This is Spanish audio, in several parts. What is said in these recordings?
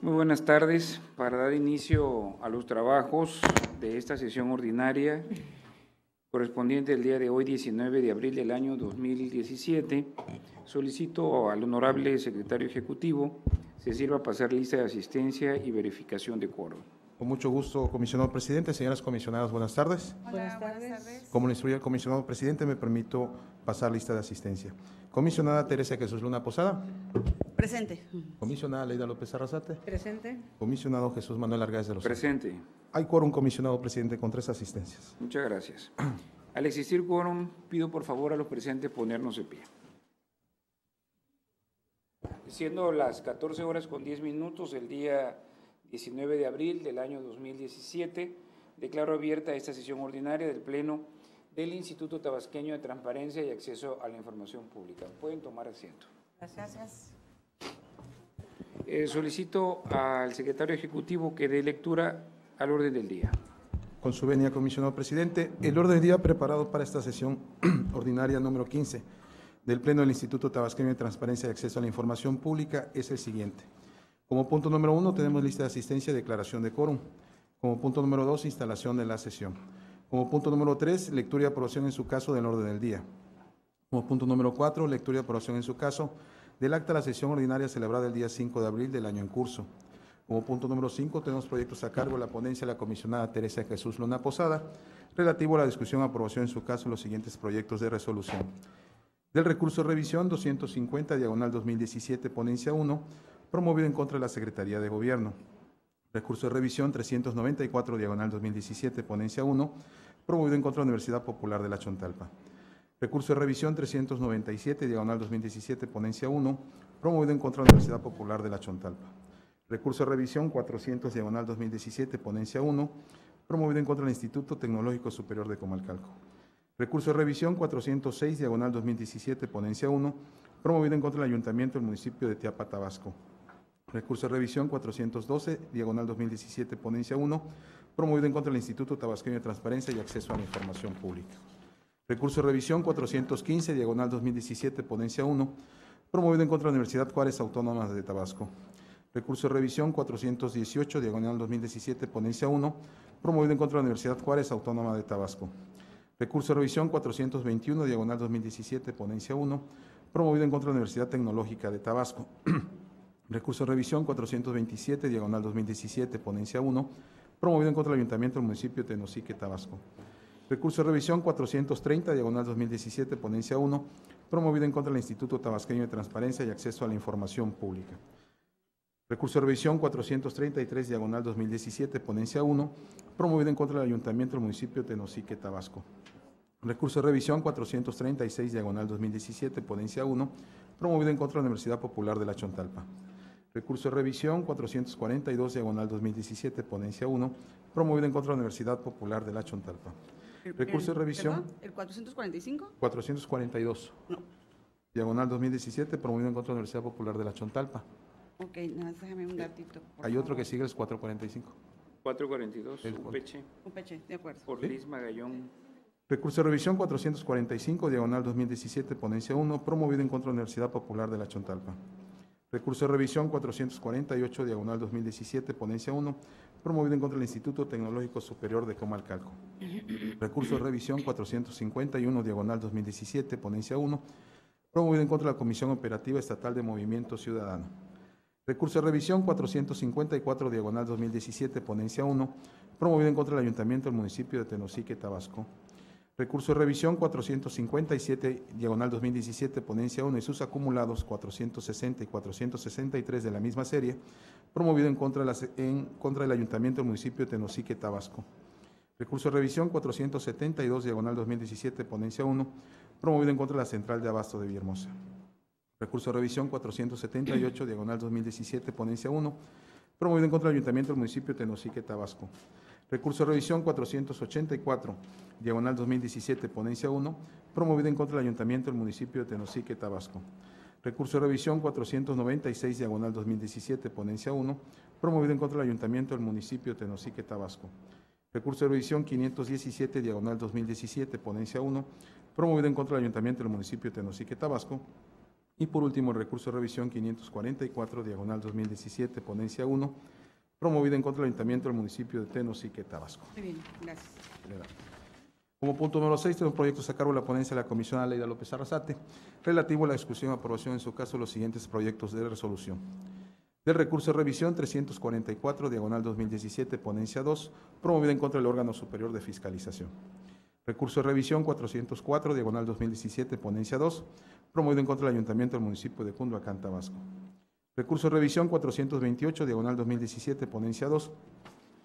Muy buenas tardes. Para dar inicio a los trabajos de esta sesión ordinaria correspondiente el día de hoy, 19 de abril del año 2017, solicito al honorable secretario ejecutivo se sirva pasar lista de asistencia y verificación de quórum. Con mucho gusto, comisionado presidente. Señoras comisionadas, buenas tardes. Hola, buenas tardes. Como le instruye el comisionado presidente, me permito pasar lista de asistencia. Comisionada Teresa Jesús Luna Posada. Presente. Comisionada Leida López Arrasate. Presente. Comisionado Jesús Manuel Argáez de los Santos. Presente. Hay quórum, comisionado presidente, con 3 asistencias. Muchas gracias. Al existir quórum, pido por favor a los presentes ponernos de pie. Siendo las 14 horas con 10 minutos del día 19 de abril del año 2017, declaro abierta esta sesión ordinaria del Pleno del Instituto Tabasqueño de Transparencia y Acceso a la Información Pública. Pueden tomar asiento. Gracias. Solicito al secretario ejecutivo que dé lectura al orden del día. Con su venia, comisionado presidente, el orden del día preparado para esta sesión ordinaria número 15 del Pleno del Instituto Tabasqueño de Transparencia y Acceso a la Información Pública es el siguiente. Como punto número 1 tenemos lista de asistencia y declaración de quórum. Como punto número 2, instalación de la sesión. Como punto número 3, lectura y aprobación en su caso del orden del día. Como punto número 4, lectura y aprobación en su caso del acta de la sesión ordinaria celebrada el día 5 de abril del año en curso. Como punto número 5, tenemos proyectos a cargo de la ponencia de la comisionada Teresa Jesús Luna Posada, relativo a la discusión y aprobación en su caso de los siguientes proyectos de resolución. Del recurso de revisión 250/2017, ponencia 1, promovido en contra de la Secretaría de Gobierno. Recurso de revisión 394/2017, ponencia 1, promovido en contra de la Universidad Popular de la Chontalpa. Recurso de revisión 397/2017, ponencia 1, promovido en contra de la Universidad Popular de la Chontalpa. Recurso de revisión 400/2017, ponencia 1, promovido en contra del Instituto Tecnológico Superior de Comalcalco. Recurso de revisión 406/2017, ponencia 1, promovido en contra del Ayuntamiento del municipio de Teapa, Tabasco. Recurso de revisión 412/2017, ponencia 1, promovido en contra del Instituto Tabasqueño de Transparencia y Acceso a la Información Pública. Recurso de revisión 415/2017, ponencia 1, promovido en contra de la Universidad Juárez Autónoma de Tabasco. Recurso de revisión 418/2017, ponencia 1, promovido en contra de la Universidad Juárez Autónoma de Tabasco. Recurso de revisión 421/2017, ponencia 1, promovido en contra de la Universidad Tecnológica de Tabasco. Recurso de revisión 427/2017, ponencia 1, promovido en contra del Ayuntamiento del municipio de Tenosique, Tabasco. Recurso de revisión 430/2017, ponencia 1, promovido en contra del Instituto Tabasqueño de Transparencia y Acceso a la Información Pública. Recurso de revisión 433/2017, ponencia 1, promovido en contra del Ayuntamiento del municipio de Tenosique, Tabasco. Recurso de revisión 436/2017, ponencia 1, promovido en contra de la Universidad Popular de la Chontalpa. Recurso de revisión 442/2017, ponencia 1, promovido en contra de la Universidad Popular de la Chontalpa. Recurso de revisión. ¿Perdón? ¿El 445? 442. No. Diagonal 2017, promovido en contra de la Universidad Popular de la Chontalpa. Ok, nada más déjame un datito. Hay otro que sigue, es 445. 442, El Upeche, Un peche, de acuerdo. por Liz Magallón. Recurso de revisión 445, diagonal 2017, ponencia 1, promovido en contra de la Universidad Popular de la Chontalpa. Recurso de revisión 448, diagonal 2017, ponencia 1, promovido en contra del Instituto Tecnológico Superior de Comalcalco. Recurso de revisión 451, diagonal 2017, ponencia 1, promovido en contra de la Comisión Operativa Estatal de Movimiento Ciudadano. Recurso de revisión 454, diagonal 2017, ponencia 1, promovido en contra del Ayuntamiento del municipio de Tenosique, Tabasco. Recurso de revisión 457, diagonal 2017, ponencia 1 y sus acumulados 460 y 463 de la misma serie, promovido en contra del Ayuntamiento del municipio de Tenosique, Tabasco. Recurso de revisión 472, diagonal 2017, ponencia 1, promovido en contra de la Central de Abasto de Villahermosa. Recurso de revisión 478, diagonal 2017, ponencia 1, promovido en contra del Ayuntamiento del municipio de Tenosique, Tabasco. Recurso de revisión 484, diagonal 2017, ponencia 1, promovido en contra del Ayuntamiento del municipio de Tenosique, Tabasco. Recurso de revisión 496, diagonal 2017, ponencia 1, promovido en contra del Ayuntamiento del municipio de Tenosique, Tabasco. Recurso de revisión 517, diagonal 2017, ponencia 1, promovido en contra del Ayuntamiento del municipio de Tenosique, Tabasco. Y por último, el recurso de revisión 544, diagonal 2017, ponencia 1, promovida en contra del Ayuntamiento del municipio de Tenosique, Tabasco. Muy bien, gracias. Como punto número 6, tenemos proyectos a cargo de la ponencia de la comisionada Leida López Arrasate, relativo a la discusión y aprobación, en su caso, de los siguientes proyectos de resolución. Del recurso de revisión 344, diagonal 2017, ponencia 2, promovida en contra del órgano superior de fiscalización. Recurso de revisión 404, diagonal 2017, ponencia 2, promovido en contra del Ayuntamiento del municipio de Cunduacán, Tabasco. Recurso de revisión 428, diagonal 2017, ponencia 2,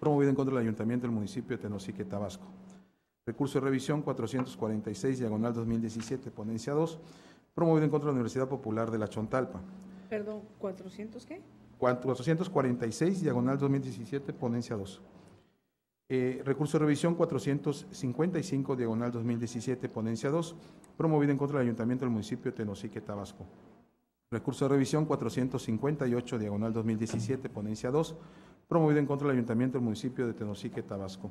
promovido en contra del Ayuntamiento del municipio de Tenosique, Tabasco. Recurso de revisión 446, diagonal 2017, ponencia 2, promovido en contra de la Universidad Popular de la Chontalpa. Perdón, ¿400 qué? 446, diagonal 2017, ponencia 2. Recurso de revisión 455, diagonal 2017, ponencia 2, promovido en contra del Ayuntamiento del municipio de Tenosique, Tabasco. Recurso de revisión 458, diagonal 2017, ponencia 2, promovido en contra del Ayuntamiento del municipio de Tenosique, Tabasco.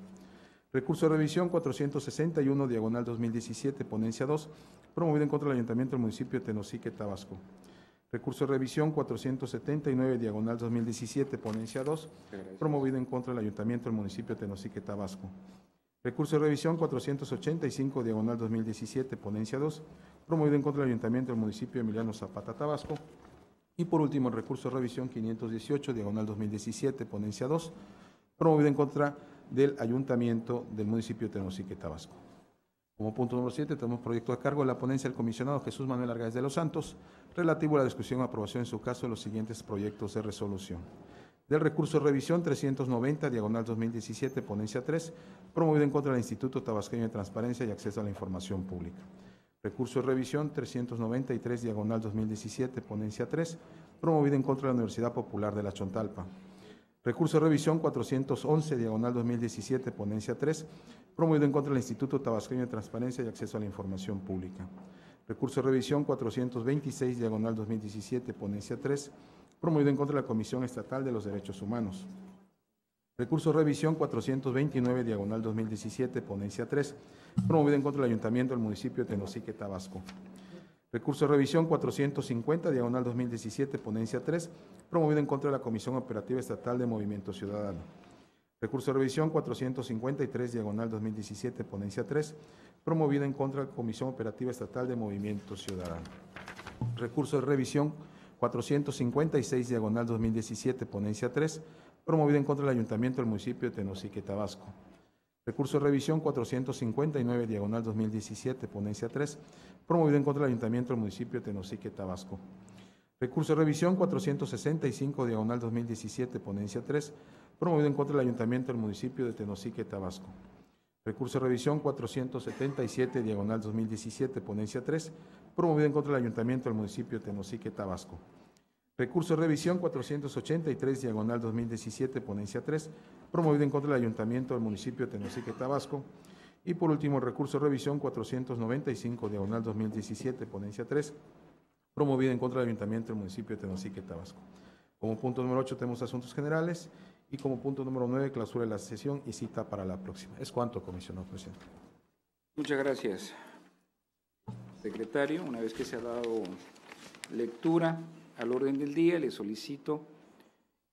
Recurso de revisión 461, diagonal 2017, ponencia 2, promovido en contra del Ayuntamiento del municipio de Tenosique, Tabasco. Recurso de revisión 479, diagonal 2017, ponencia 2, promovido en contra del Ayuntamiento del municipio de Tenosique, Tabasco. Recurso de revisión 485, diagonal 2017, ponencia 2, promovido en contra del Ayuntamiento del municipio de Emiliano Zapata, Tabasco. Y por último, el recurso de revisión 518, diagonal 2017, ponencia 2, promovido en contra del Ayuntamiento del municipio de Tenosique, Tabasco. Como punto número 7, tenemos proyecto a cargo de la ponencia del comisionado Jesús Manuel Argáez de los Santos, relativo a la discusión y aprobación, en su caso, de los siguientes proyectos de resolución. Del recurso de revisión 390, diagonal 2017, ponencia 3, promovido en contra del Instituto Tabasqueño de Transparencia y Acceso a la Información Pública. Recurso de revisión 393, diagonal 2017, ponencia 3, promovido en contra de la Universidad Popular de la Chontalpa. Recurso de revisión 411, diagonal 2017, ponencia 3, promovido en contra del Instituto Tabasqueño de Transparencia y Acceso a la Información Pública. Recurso de revisión 426, diagonal 2017, ponencia 3, promovido en contra de la Comisión Estatal de los Derechos Humanos. Recurso de revisión 429, diagonal 2017, ponencia 3, promovido en contra del Ayuntamiento del municipio de Tenosique, Tabasco. Recurso de revisión 450, diagonal 2017, ponencia 3, promovido en contra de la Comisión Operativa Estatal de Movimiento Ciudadano. Recurso de revisión 453, diagonal 2017, ponencia 3, promovido en contra de la Comisión Operativa Estatal de Movimiento Ciudadano. Recurso de revisión 456, diagonal 2017, ponencia 3, promovido en contra del Ayuntamiento del municipio de Tenosique, Tabasco. Recurso de revisión 459, diagonal 2017, ponencia 3, promovido en contra del Ayuntamiento del municipio de Tenosique, Tabasco. Recurso de revisión 465, diagonal 2017, ponencia 3, promovido en contra del Ayuntamiento del municipio de Tenosique, Tabasco. Recurso de revisión 477, diagonal 2017, ponencia 3, promovido en contra del Ayuntamiento del municipio de Tenosique, Tabasco. Recurso de revisión 483, diagonal 2017, ponencia 3, promovido en contra del Ayuntamiento del municipio de Tenosique, Tabasco. Y por último, el recurso de revisión 495, diagonal 2017, ponencia 3, promovido en contra del Ayuntamiento del municipio de Tenosique, Tabasco. Como punto número 8 tenemos asuntos generales y como punto número 9, clausura de la sesión y cita para la próxima. Es cuanto, comisionado presidente. Muchas gracias, secretario. Una vez que se ha dado lectura al orden del día, le solicito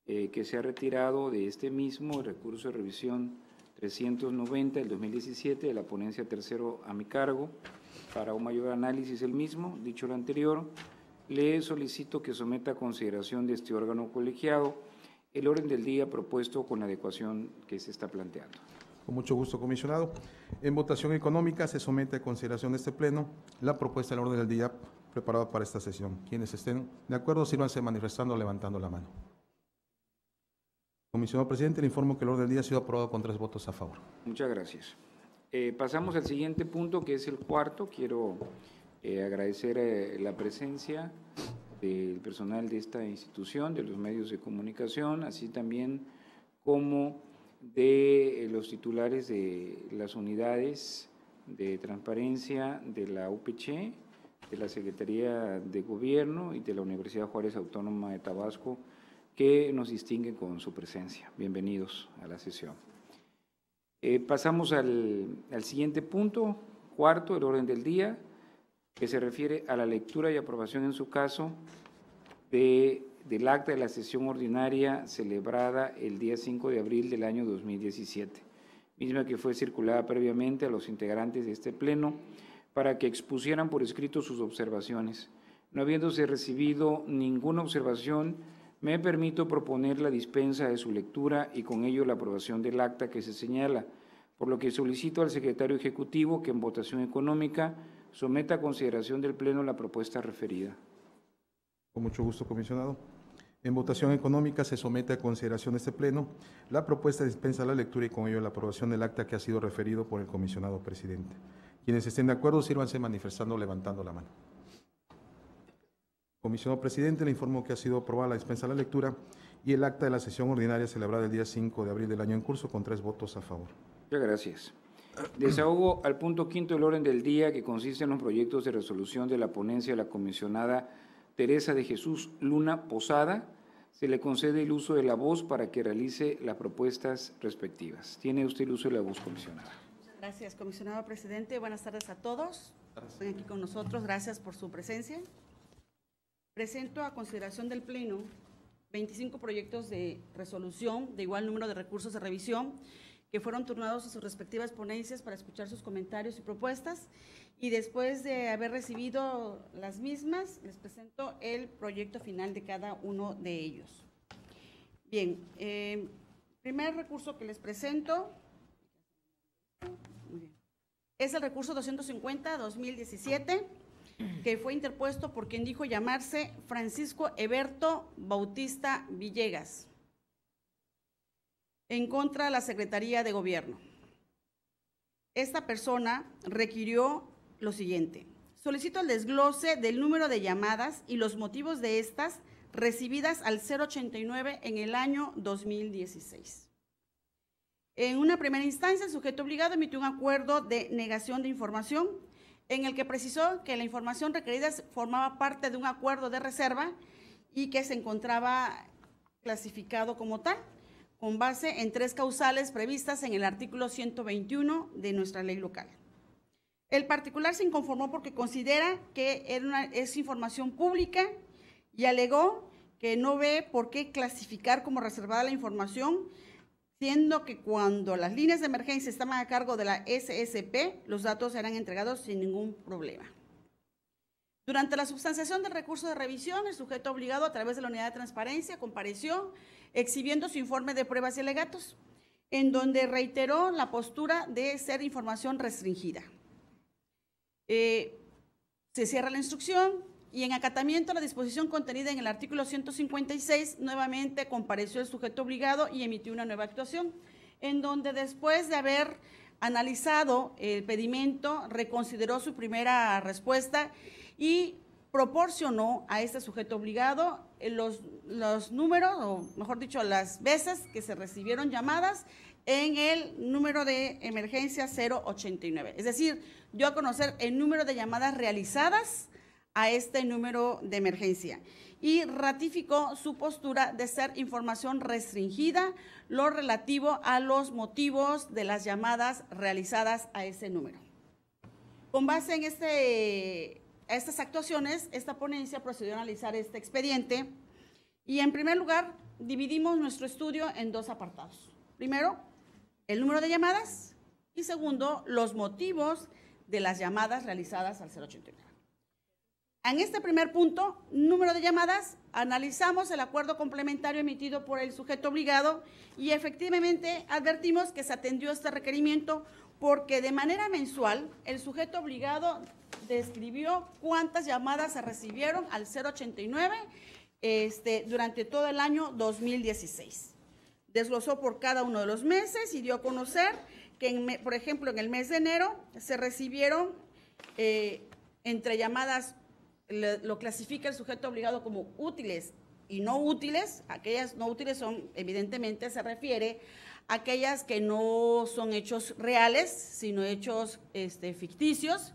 que sea retirado de este mismo el recurso de revisión 390 del 2017 de la ponencia tercero a mi cargo para un mayor análisis del mismo. Dicho lo anterior, le solicito que someta a consideración de este órgano colegiado el orden del día propuesto con la adecuación que se está planteando. Con mucho gusto, comisionado. En votación económica se somete a consideración de este pleno la propuesta del orden del día preparada para esta sesión. Quienes estén de acuerdo, sírvanse manifestando o levantando la mano. Comisionado presidente, le informo que el orden del día ha sido aprobado con 3 votos a favor. Muchas gracias. Pasamos al siguiente punto, que es el cuarto. Quiero agradecer la presencia del personal de esta institución, de los medios de comunicación, así también como de los titulares de las unidades de transparencia de la UPC, de la Secretaría de Gobierno y de la Universidad Juárez Autónoma de Tabasco, que nos distinguen con su presencia. Bienvenidos a la sesión. Pasamos al siguiente punto, cuarto, el orden del día. que se refiere a la lectura y aprobación en su caso del acta de la sesión ordinaria celebrada el día 5 de abril del año 2017, misma que fue circulada previamente a los integrantes de este pleno para que expusieran por escrito sus observaciones. No habiéndose recibido ninguna observación, me permito proponer la dispensa de su lectura y con ello la aprobación del acta que se señala, por lo que solicito al secretario ejecutivo que en votación económica someta a consideración del Pleno la propuesta referida. Con mucho gusto, comisionado. En votación económica se somete a consideración de este Pleno la propuesta de dispensa a la lectura y con ello la aprobación del acta que ha sido referido por el comisionado presidente. Quienes estén de acuerdo, sírvanse manifestando levantando la mano. Comisionado presidente, le informo que ha sido aprobada la dispensa a la lectura y el acta de la sesión ordinaria celebrada el día 5 de abril del año en curso con 3 votos a favor. Muchas gracias. Desahogo al punto quinto del orden del día, que consiste en los proyectos de resolución de la ponencia de la comisionada Teresa de Jesús Luna Posada. Se le concede el uso de la voz para que realice las propuestas respectivas. Tiene usted el uso de la voz, comisionada. Muchas gracias, comisionado presidente. Buenas tardes a todos. Están aquí con nosotros. Gracias por su presencia. Presento a consideración del Pleno 25 proyectos de resolución de igual número de recursos de revisión que fueron turnados a sus respectivas ponencias para escuchar sus comentarios y propuestas, y después de haber recibido las mismas, les presento el proyecto final de cada uno de ellos. Bien, primer recurso que les presento es el recurso 250-2017, que fue interpuesto por quien dijo llamarse Francisco Eberto Bautista Villegas, en contra de la Secretaría de Gobierno. Esta persona requirió lo siguiente: solicito el desglose del número de llamadas y los motivos de estas recibidas al 089 en el año 2016. En una primera instancia, el sujeto obligado emitió un acuerdo de negación de información en el que precisó que la información requerida formaba parte de un acuerdo de reserva y que se encontraba clasificado como tal, con base en 3 causales previstas en el artículo 121 de nuestra ley local. El particular se inconformó porque considera que es información pública y alegó que no ve por qué clasificar como reservada la información, siendo que cuando las líneas de emergencia estaban a cargo de la SSP, los datos eran entregados sin ningún problema. Durante la substanciación del recurso de revisión, el sujeto obligado, a través de la unidad de transparencia, compareció exhibiendo su informe de pruebas y alegatos, en donde reiteró la postura de ser información restringida. Se cierra la instrucción y, en acatamiento a la disposición contenida en el artículo 156, nuevamente compareció el sujeto obligado y emitió una nueva actuación, en donde, después de haber analizado el pedimento, reconsideró su primera respuesta y proporcionó a este sujeto obligado los números, o mejor dicho, las veces que se recibieron llamadas en el número de emergencia 089. Es decir, dio a conocer el número de llamadas realizadas a este número de emergencia y ratificó su postura de ser información restringida lo relativo a los motivos de las llamadas realizadas a ese número. Con base en estas actuaciones, esta ponencia procedió a analizar este expediente y, en primer lugar, dividimos nuestro estudio en 2 apartados. Primero, el número de llamadas y, segundo, los motivos de las llamadas realizadas al 089. En este primer punto, número de llamadas, analizamos el acuerdo complementario emitido por el sujeto obligado y efectivamente advertimos que se atendió este requerimiento porque de manera mensual el sujeto obligado describió cuántas llamadas se recibieron al 089 durante todo el año 2016. Desglosó por cada uno de los meses y dio a conocer que, por ejemplo, en el mes de enero se recibieron entre llamadas, lo clasifica el sujeto obligado como útiles y no útiles. Aquellas no útiles son, evidentemente, se refiere a aquellas que no son hechos reales, sino hechos ficticios.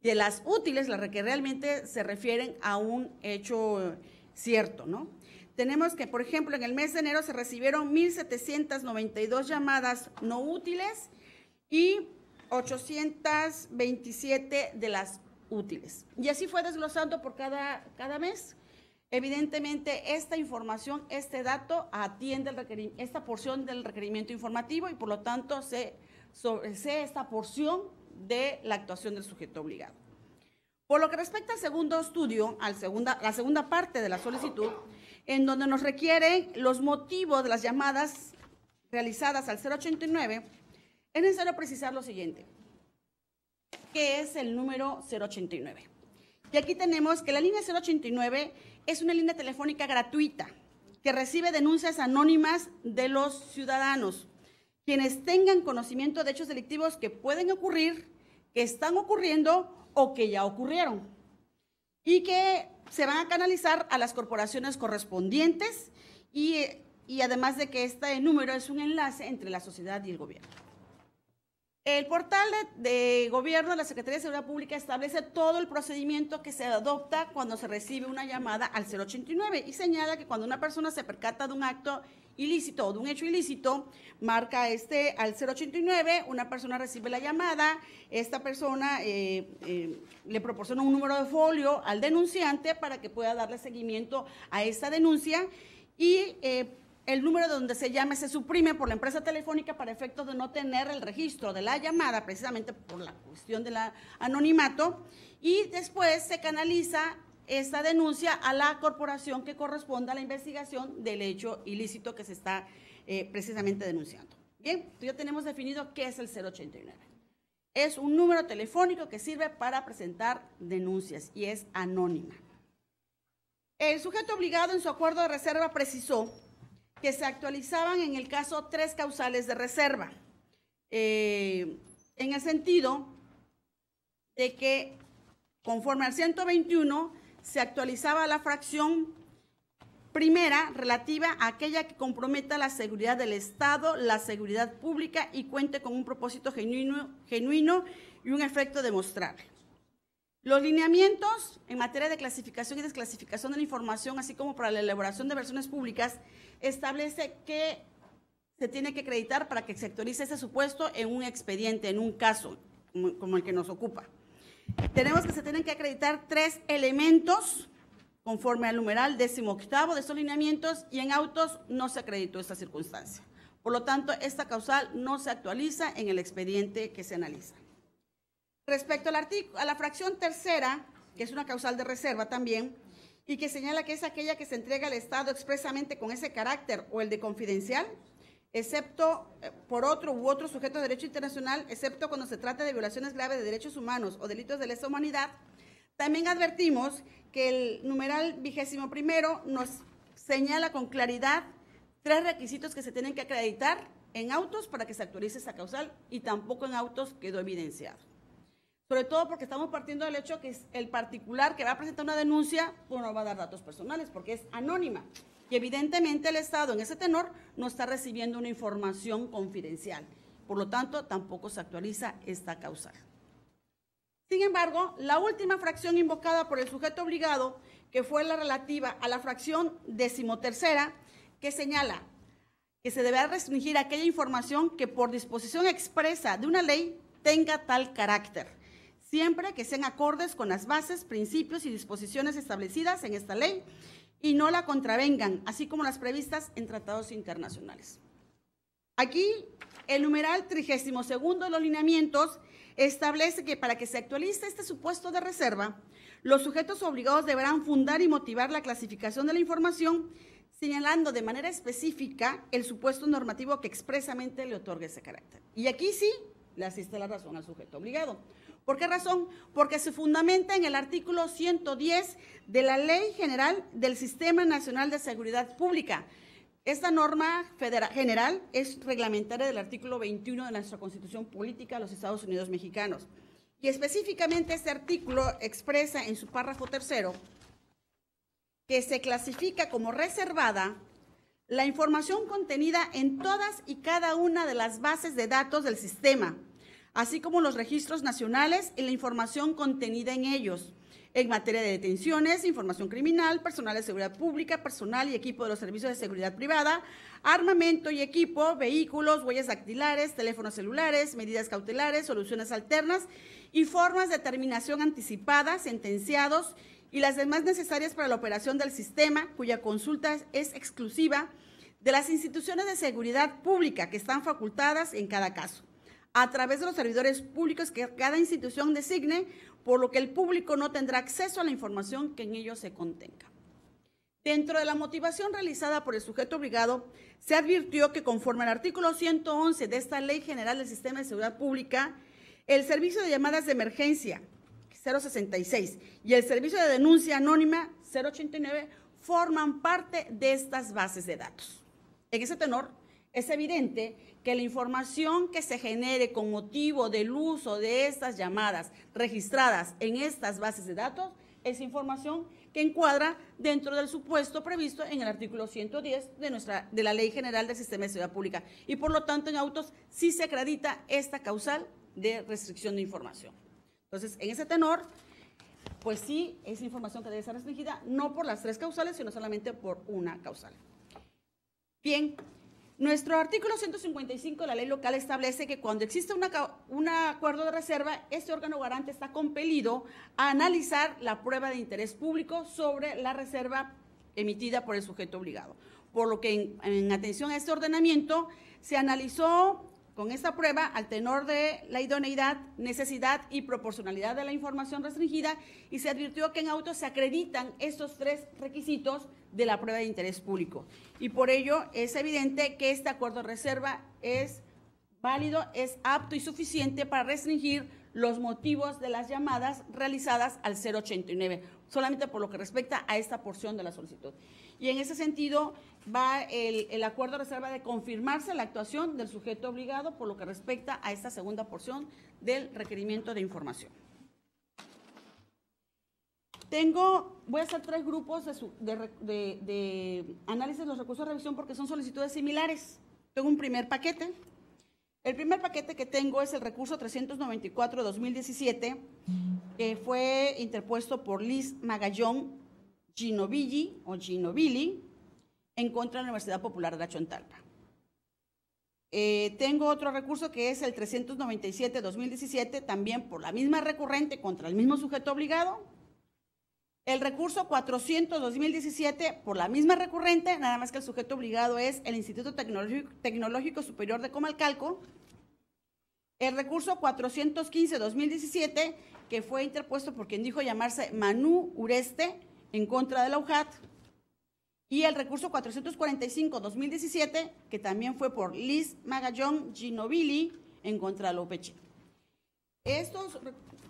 De las útiles, las que realmente se refieren a un hecho cierto, ¿no? Tenemos que, por ejemplo, en el mes de enero se recibieron 1,792 llamadas no útiles y 827 de las útiles. Y así fue desglosando por cada mes. Evidentemente, esta información, este dato atiende esta porción del requerimiento informativo y por lo tanto se sobresee esta porción de la actuación del sujeto obligado. Por lo que respecta al segundo estudio, la segunda parte de la solicitud, en donde nos requieren los motivos de las llamadas realizadas al 089, es necesario precisar lo siguiente. ¿Qué es el número 089? Y aquí tenemos que la línea 089 es una línea telefónica gratuita que recibe denuncias anónimas de los ciudadanos, quienes tengan conocimiento de hechos delictivos que pueden ocurrir, que están ocurriendo o que ya ocurrieron, y que se van a canalizar a las corporaciones correspondientes y además de que este número es un enlace entre la sociedad y el gobierno. El portal de gobierno de la Secretaría de Seguridad Pública establece todo el procedimiento que se adopta cuando se recibe una llamada al 089 y señala que cuando una persona se percata de un acto ilícito o de un hecho ilícito, marca al 089, una persona recibe la llamada, esta persona le proporciona un número de folio al denunciante para que pueda darle seguimiento a esta denuncia y el número de donde se llame se suprime por la empresa telefónica para efectos de no tener el registro de la llamada, precisamente por la cuestión del anonimato, y después se canaliza esta denuncia a la corporación que corresponda a la investigación del hecho ilícito que se está precisamente denunciando. Bien, ya tenemos definido qué es el 089. Es un número telefónico que sirve para presentar denuncias y es anónima. El sujeto obligado en su acuerdo de reserva precisó que se actualizaban en el caso 3 causales de reserva, en el sentido de que conforme al 121 se actualizaba la fracción primera relativa a aquella que comprometa la seguridad del Estado, la seguridad pública y cuente con un propósito genuino y un efecto demostrable. Los lineamientos en materia de clasificación y desclasificación de la información, así como para la elaboración de versiones públicas, establece que se tiene que acreditar para que se actualice ese supuesto en un expediente, en un caso como el que nos ocupa. Tenemos que se tienen que acreditar 3 elementos conforme al numeral 18º de estos lineamientos y en autos no se acreditó esta circunstancia. Por lo tanto, esta causal no se actualiza en el expediente que se analiza. Respecto a la fracción tercera, que es una causal de reserva también, y que señala que es aquella que se entrega al Estado expresamente con ese carácter o el de confidencial, excepto por otro u otro sujeto de derecho internacional, excepto cuando se trata de violaciones graves de derechos humanos o delitos de lesa humanidad, también advertimos que el numeral 21º nos señala con claridad 3 requisitos que se tienen que acreditar en autos para que se actualice esa causal y tampoco en autos quedó evidenciado. Sobre todo porque estamos partiendo del hecho que el particular que va a presentar una denuncia pues no va a dar datos personales porque es anónima. Y evidentemente el Estado en ese tenor no está recibiendo una información confidencial. Por lo tanto, tampoco se actualiza esta causal. Sin embargo, la última fracción invocada por el sujeto obligado, que fue la relativa a la fracción 13ª, que señala que se deberá restringir aquella información que por disposición expresa de una ley tenga tal carácter, siempre que sean acordes con las bases, principios y disposiciones establecidas en esta ley y no la contravengan, así como las previstas en tratados internacionales. Aquí, el numeral 32º de los lineamientos establece que para que se actualice este supuesto de reserva, los sujetos obligados deberán fundar y motivar la clasificación de la información, señalando de manera específica el supuesto normativo que expresamente le otorgue ese carácter. Y aquí sí le asiste la razón al sujeto obligado. ¿Por qué razón? Porque se fundamenta en el artículo 110 de la Ley General del Sistema Nacional de Seguridad Pública. Esta norma general es reglamentaria del artículo 21 de nuestra Constitución Política de los Estados Unidos Mexicanos. Y específicamente este artículo expresa en su párrafo 3º que se clasifica como reservada la información contenida en todas y cada una de las bases de datos del sistema, así como los registros nacionales y la información contenida en ellos, en materia de detenciones, información criminal, personal de seguridad pública, personal y equipo de los servicios de seguridad privada, armamento y equipo, vehículos, huellas dactilares, teléfonos celulares, medidas cautelares, soluciones alternas y formas de terminación anticipada, sentenciados y las demás necesarias para la operación del sistema, cuya consulta es exclusiva de las instituciones de seguridad pública que están facultadas en cada caso, a través de los servidores públicos que cada institución designe, por lo que el público no tendrá acceso a la información que en ellos se contenga. Dentro de la motivación realizada por el sujeto obligado, se advirtió que conforme al artículo 111 de esta Ley General del Sistema de Seguridad Pública, el servicio de llamadas de emergencia 066 y el servicio de denuncia anónima 089 forman parte de estas bases de datos. En ese tenor, es evidente que la información que se genere con motivo del uso de estas llamadas registradas en estas bases de datos es información que encuadra dentro del supuesto previsto en el artículo 110 de la Ley General del Sistema de Seguridad Pública y por lo tanto en autos sí se acredita esta causal de restricción de información. Entonces, en ese tenor, pues sí es información que debe ser restringida, no por las 3 causales, sino solamente por una causal. Bien, nuestro artículo 155 de la ley local establece que cuando existe un acuerdo de reserva, este órgano garante está compelido a analizar la prueba de interés público sobre la reserva emitida por el sujeto obligado. Por lo que en atención a este ordenamiento, se analizó con esta prueba al tenor de la idoneidad, necesidad y proporcionalidad de la información restringida y se advirtió que en autos se acreditan estos 3 requisitos de la prueba de interés público. Y por ello es evidente que este acuerdo de reserva es válido, es apto y suficiente para restringir los motivos de las llamadas realizadas al 089, solamente por lo que respecta a esta porción de la solicitud. Y en ese sentido va el acuerdo de reserva de confirmarse la actuación del sujeto obligado por lo que respecta a esta segunda porción del requerimiento de información. Voy a hacer 3 grupos de análisis de los recursos de revisión porque son solicitudes similares. Tengo un primer paquete. El primer paquete que tengo es el recurso 394-2017, que fue interpuesto por Liz Magallón Ginovili en contra de la Universidad Popular de la Chontalpa. Tengo otro recurso que es el 397-2017, también por la misma recurrente contra el mismo sujeto obligado. El recurso 400-2017 por la misma recurrente, nada más que el sujeto obligado es el Instituto Tecnológico Superior de Comalcalco. El recurso 415-2017, que fue interpuesto por quien dijo llamarse Manu Ureste en contra de la UJAT. Y el recurso 445-2017, que también fue por Liz Magallón Ginovili en contra de la UPC. Estos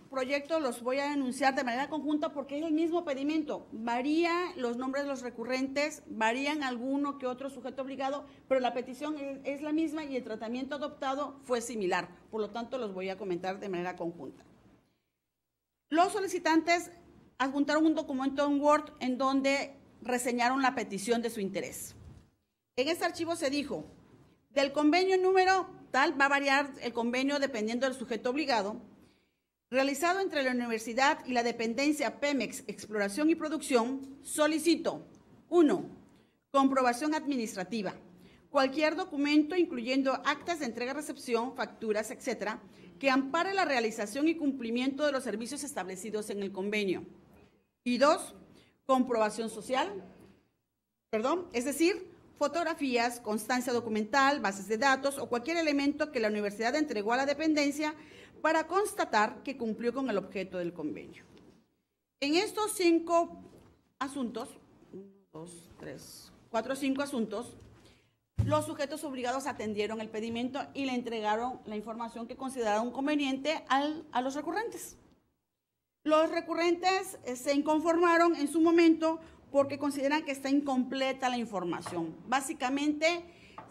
proyectos los voy a denunciar de manera conjunta porque es el mismo pedimento. Varía los nombres de los recurrentes, varían alguno que otro sujeto obligado, pero la petición es la misma y el tratamiento adoptado fue similar. Por lo tanto, los voy a comentar de manera conjunta. Los solicitantes adjuntaron un documento en Word en donde reseñaron la petición de su interés. En este archivo se dijo, del convenio número tal, va a variar el convenio dependiendo del sujeto obligado, realizado entre la universidad y la dependencia Pemex Exploración y Producción, solicito 1. Comprobación administrativa. Cualquier documento, incluyendo actas de entrega-recepción, facturas, etcétera, que ampare la realización y cumplimiento de los servicios establecidos en el convenio. Y 2. Comprobación social, es decir, fotografías, constancia documental, bases de datos o cualquier elemento que la universidad entregó a la dependencia para constatar que cumplió con el objeto del convenio. En estos 5 asuntos, 1, 2, 3, 4, 5 asuntos, los sujetos obligados atendieron el pedimento y le entregaron la información que consideraron conveniente a los recurrentes. Los recurrentes se inconformaron en su momento porque consideran que está incompleta la información. Básicamente,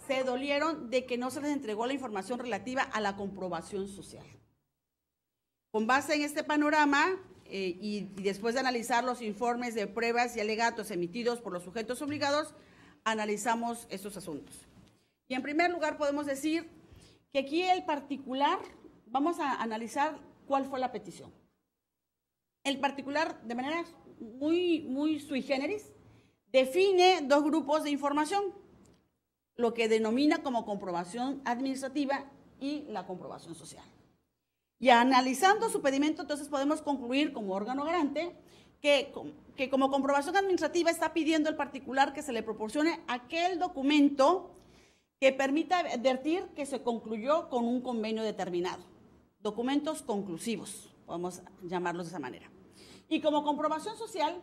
se dolieron de que no se les entregó la información relativa a la comprobación social. Con base en este panorama y después de analizar los informes de pruebas y alegatos emitidos por los sujetos obligados, analizamos estos asuntos. Y en primer lugar podemos decir que aquí el particular, vamos a analizar cuál fue la petición. el particular, de manera muy sui generis, define dos grupos de información, lo que denomina como comprobación administrativa y la comprobación social. Y analizando su pedimento, entonces podemos concluir como órgano garante que como comprobación administrativa está pidiendo el particular que se le proporcione aquel documento que permita advertir que se concluyó con un convenio determinado. Documentos conclusivos, podemos llamarlos de esa manera. Y como comprobación social,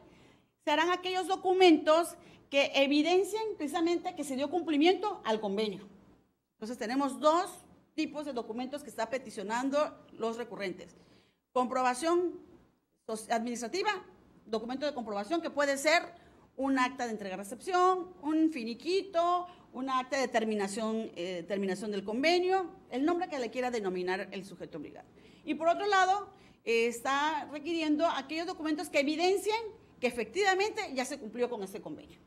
serán aquellos documentos que evidencian precisamente que se dio cumplimiento al convenio. Entonces tenemos dos tipos de documentos que está peticionando los recurrentes. Comprobación administrativa, documento de comprobación que puede ser un acta de entrega-recepción, un finiquito, un acta de terminación del convenio, el nombre que le quiera denominar el sujeto obligado. Y por otro lado, está requiriendo aquellos documentos que evidencien que efectivamente ya se cumplió con este convenio.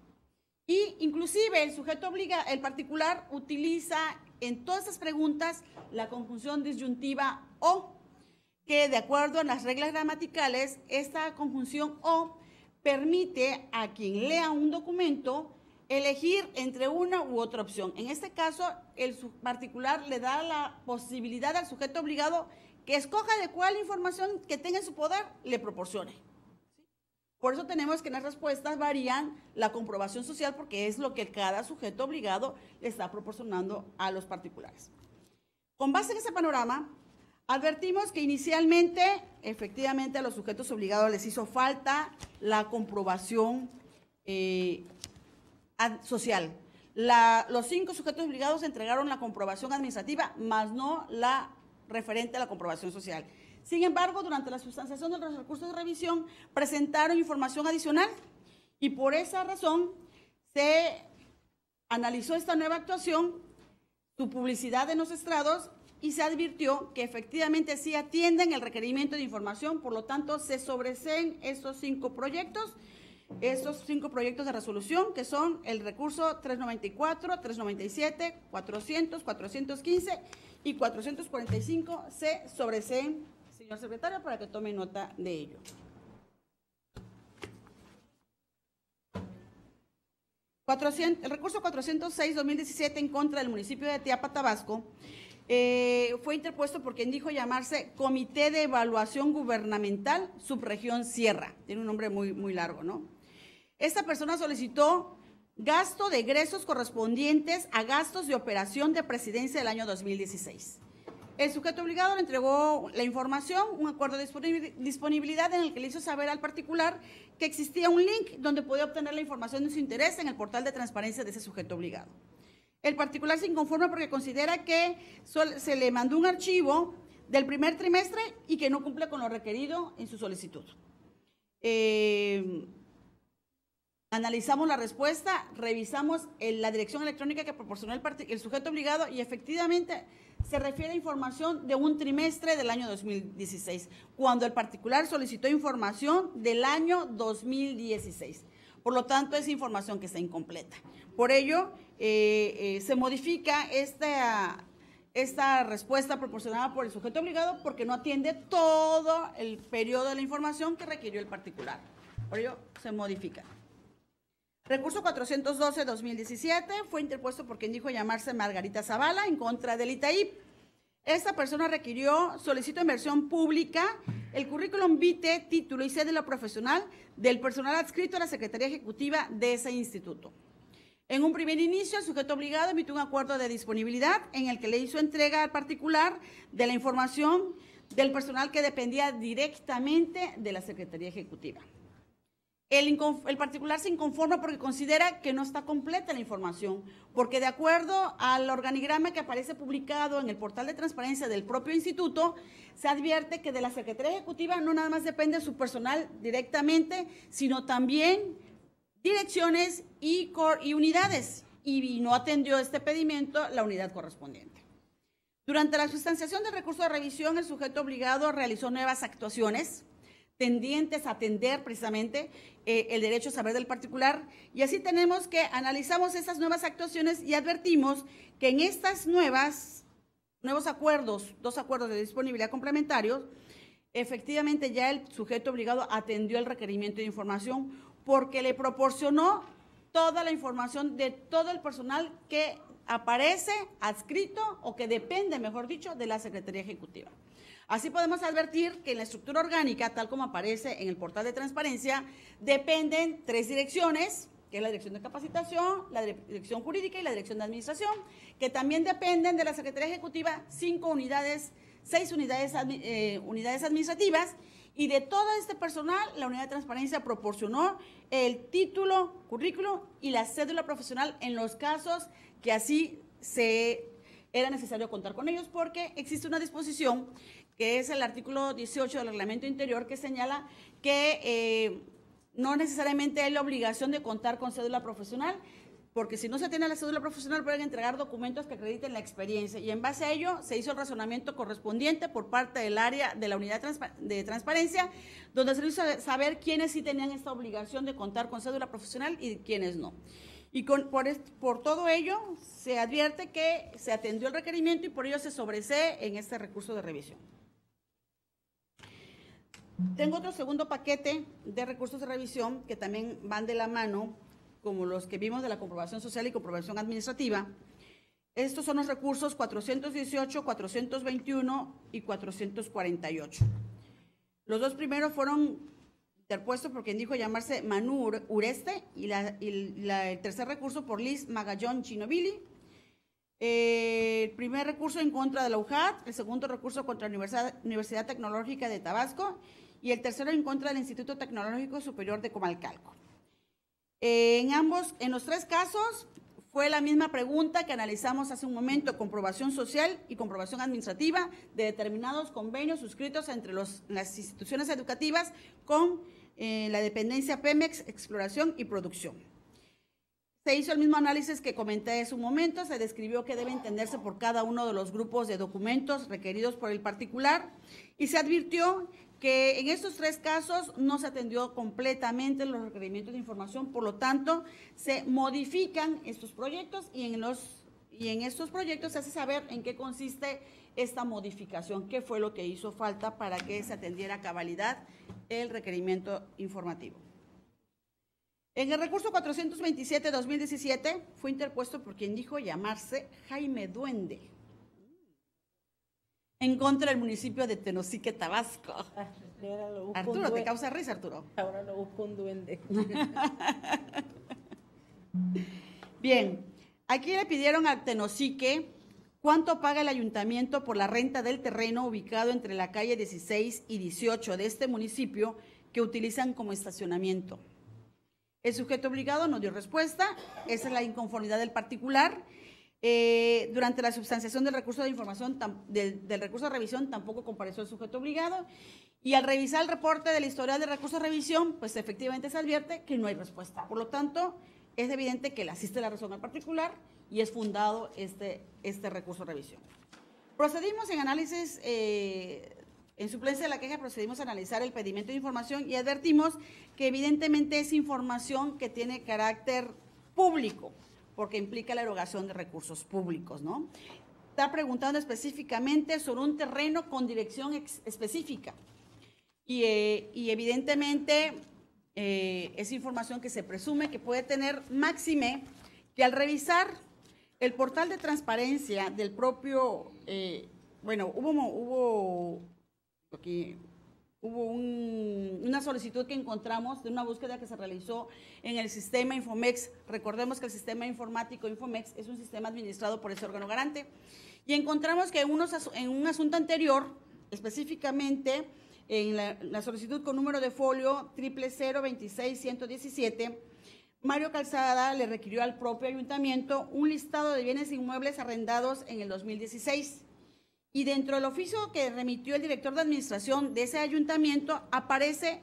Y inclusive el sujeto el particular utiliza en todas estas preguntas la conjunción disyuntiva o, que de acuerdo a las reglas gramaticales, esta conjunción o permite a quien lea un documento elegir entre una u otra opción. En este caso, el particular le da la posibilidad al sujeto obligado que escoja de cuál información que tenga en su poder le proporcione. Por eso tenemos que en las respuestas varían la comprobación social, porque es lo que cada sujeto obligado le está proporcionando a los particulares. Con base en ese panorama, advertimos que inicialmente, efectivamente, a los sujetos obligados les hizo falta la comprobación social. Los 5 sujetos obligados entregaron la comprobación administrativa, más no la referente a la comprobación social. Sin embargo, durante la sustanciación de los recursos de revisión, presentaron información adicional y por esa razón se analizó esta nueva actuación, su publicidad en los estrados, y se advirtió que efectivamente sí atienden el requerimiento de información, por lo tanto se sobreseen estos 5 proyectos de resolución, que son el recurso 394, 397, 400, 415 y 445, se sobreseen, señor secretario, para que tome nota de ello. El recurso 406-2017 en contra del municipio de Teapa, Tabasco, fue interpuesto por quien dijo llamarse Comité de Evaluación Gubernamental Subregión Sierra. Tiene un nombre muy largo, ¿no? Esta persona solicitó gasto de egresos correspondientes a gastos de operación de presidencia del año 2016. El sujeto obligado le entregó la información, un acuerdo de disponibilidad en el que le hizo saber al particular que existía un link donde podía obtener la información de su interés en el portal de transparencia de ese sujeto obligado. El particular se inconforma porque considera que se le mandó un archivo del primer trimestre y que no cumple con lo requerido en su solicitud. Analizamos la respuesta, revisamos la dirección electrónica que proporcionó el sujeto obligado y efectivamente se refiere a información de un trimestre del año 2016, cuando el particular solicitó información del año 2016. Por lo tanto, es información que está incompleta. Por ello, se modifica esta respuesta proporcionada por el sujeto obligado porque no atiende todo el periodo de la información que requirió el particular. Por ello, se modifica. Recurso 412-2017 fue interpuesto por quien dijo llamarse Margarita Zavala en contra del ITAIP. Esta persona requirió, solicitó en versión pública, el currículum vitae, título y cédula profesional del personal adscrito a la Secretaría Ejecutiva de ese instituto. En un primer inicio, el sujeto obligado emitió un acuerdo de disponibilidad en el que le hizo entrega al particular de la información del personal que dependía directamente de la Secretaría Ejecutiva. El particular se inconforma porque considera que no está completa la información, porque de acuerdo al organigrama que aparece publicado en el portal de transparencia del propio instituto, se advierte que de la Secretaría Ejecutiva no nada más depende su personal directamente, sino también direcciones y unidades, y no atendió este pedimento la unidad correspondiente. Durante la sustanciación del recurso de revisión, el sujeto obligado realizó nuevas actuaciones tendientes a atender precisamente el derecho a saber del particular, y así tenemos que analizamos estas nuevas actuaciones y advertimos que en estas nuevos acuerdos, 2 acuerdos de disponibilidad complementarios, efectivamente ya el sujeto obligado atendió el requerimiento de información porque le proporcionó toda la información de todo el personal que aparece adscrito o que depende, mejor dicho, de la Secretaría Ejecutiva. Así podemos advertir que en la estructura orgánica, tal como aparece en el portal de transparencia, dependen 3 direcciones, que es la Dirección de Capacitación, la Dirección Jurídica y la Dirección de Administración, que también dependen de la Secretaría Ejecutiva 6 unidades administrativas, y de todo este personal, la Unidad de Transparencia proporcionó el título, currículo y la cédula profesional en los casos que así era necesario contar con ellos, porque existe una disposición, que es el artículo 18 del Reglamento Interior, que señala que no necesariamente hay la obligación de contar con cédula profesional, porque si no se tiene la cédula profesional pueden entregar documentos que acrediten la experiencia, y en base a ello se hizo el razonamiento correspondiente por parte del área de la Unidad de Transparencia, donde se hizo saber quiénes sí tenían esta obligación de contar con cédula profesional y quiénes no. Y por todo ello se advierte que se atendió el requerimiento y por ello se sobresee en este recurso de revisión. Tengo otro segundo paquete de recursos de revisión que también van de la mano, como los que vimos de la comprobación social y comprobación administrativa. Estos son los recursos 418, 421 y 448. Los 2 primeros fueron interpuestos por quien dijo llamarse Manu Ureste, y el tercer recurso por Liz Magallón Chinovili. El primer recurso en contra de la UJAT, el segundo recurso contra la Universidad Tecnológica de Tabasco y el tercero en contra del Instituto Tecnológico Superior de Comalcalco. En los 3 casos fue la misma pregunta que analizamos hace un momento: comprobación social y comprobación administrativa de determinados convenios suscritos entre las instituciones educativas con la dependencia Pemex, Exploración y Producción. Se hizo el mismo análisis que comenté hace un momento, se describió qué debe entenderse por cada uno de los grupos de documentos requeridos por el particular y se advirtió que en estos 3 casos no se atendió completamente los requerimientos de información, por lo tanto, se modifican estos proyectos y en estos proyectos se hace saber en qué consiste esta modificación, qué fue lo que hizo falta para que se atendiera a cabalidad el requerimiento informativo. En el recurso 427-2017 fue interpuesto por quien dijo llamarse Jaime Duende, en contra del municipio de Tenosique, Tabasco. Arturo, ¿te causa risa, Arturo? Ahora lo busco un duende. Bien, aquí le pidieron a Tenosique cuánto paga el ayuntamiento por la renta del terreno ubicado entre la calle 16 y 18 de este municipio que utilizan como estacionamiento. El sujeto obligado no dio respuesta, esa es la inconformidad del particular. Durante la substanciación del recurso de información, del recurso de revisión, tampoco compareció el sujeto obligado, y al revisar el reporte del historial de recurso de revisión, pues efectivamente se advierte que no hay respuesta. Por lo tanto, es evidente que le asiste la razón al particular y es fundado este recurso de revisión. Procedimos en análisis, en suplencia de la queja, procedimos a analizar el pedimento de información y advertimos que evidentemente es información que tiene carácter público, porque implica la erogación de recursos públicos, ¿no? Está preguntando específicamente sobre un terreno con dirección específica y evidentemente es información que se presume que puede tener máxime que al revisar el portal de transparencia del propio, hubo una solicitud que encontramos de una búsqueda que se realizó en el sistema Infomex. Recordemos que el sistema informático Infomex es un sistema administrado por ese órgano garante. Y encontramos que en un asunto anterior, específicamente en la solicitud con número de folio 000026117, Mario Calzada le requirió al propio ayuntamiento un listado de bienes inmuebles arrendados en el 2016. Y dentro del oficio que remitió el director de administración de ese ayuntamiento aparece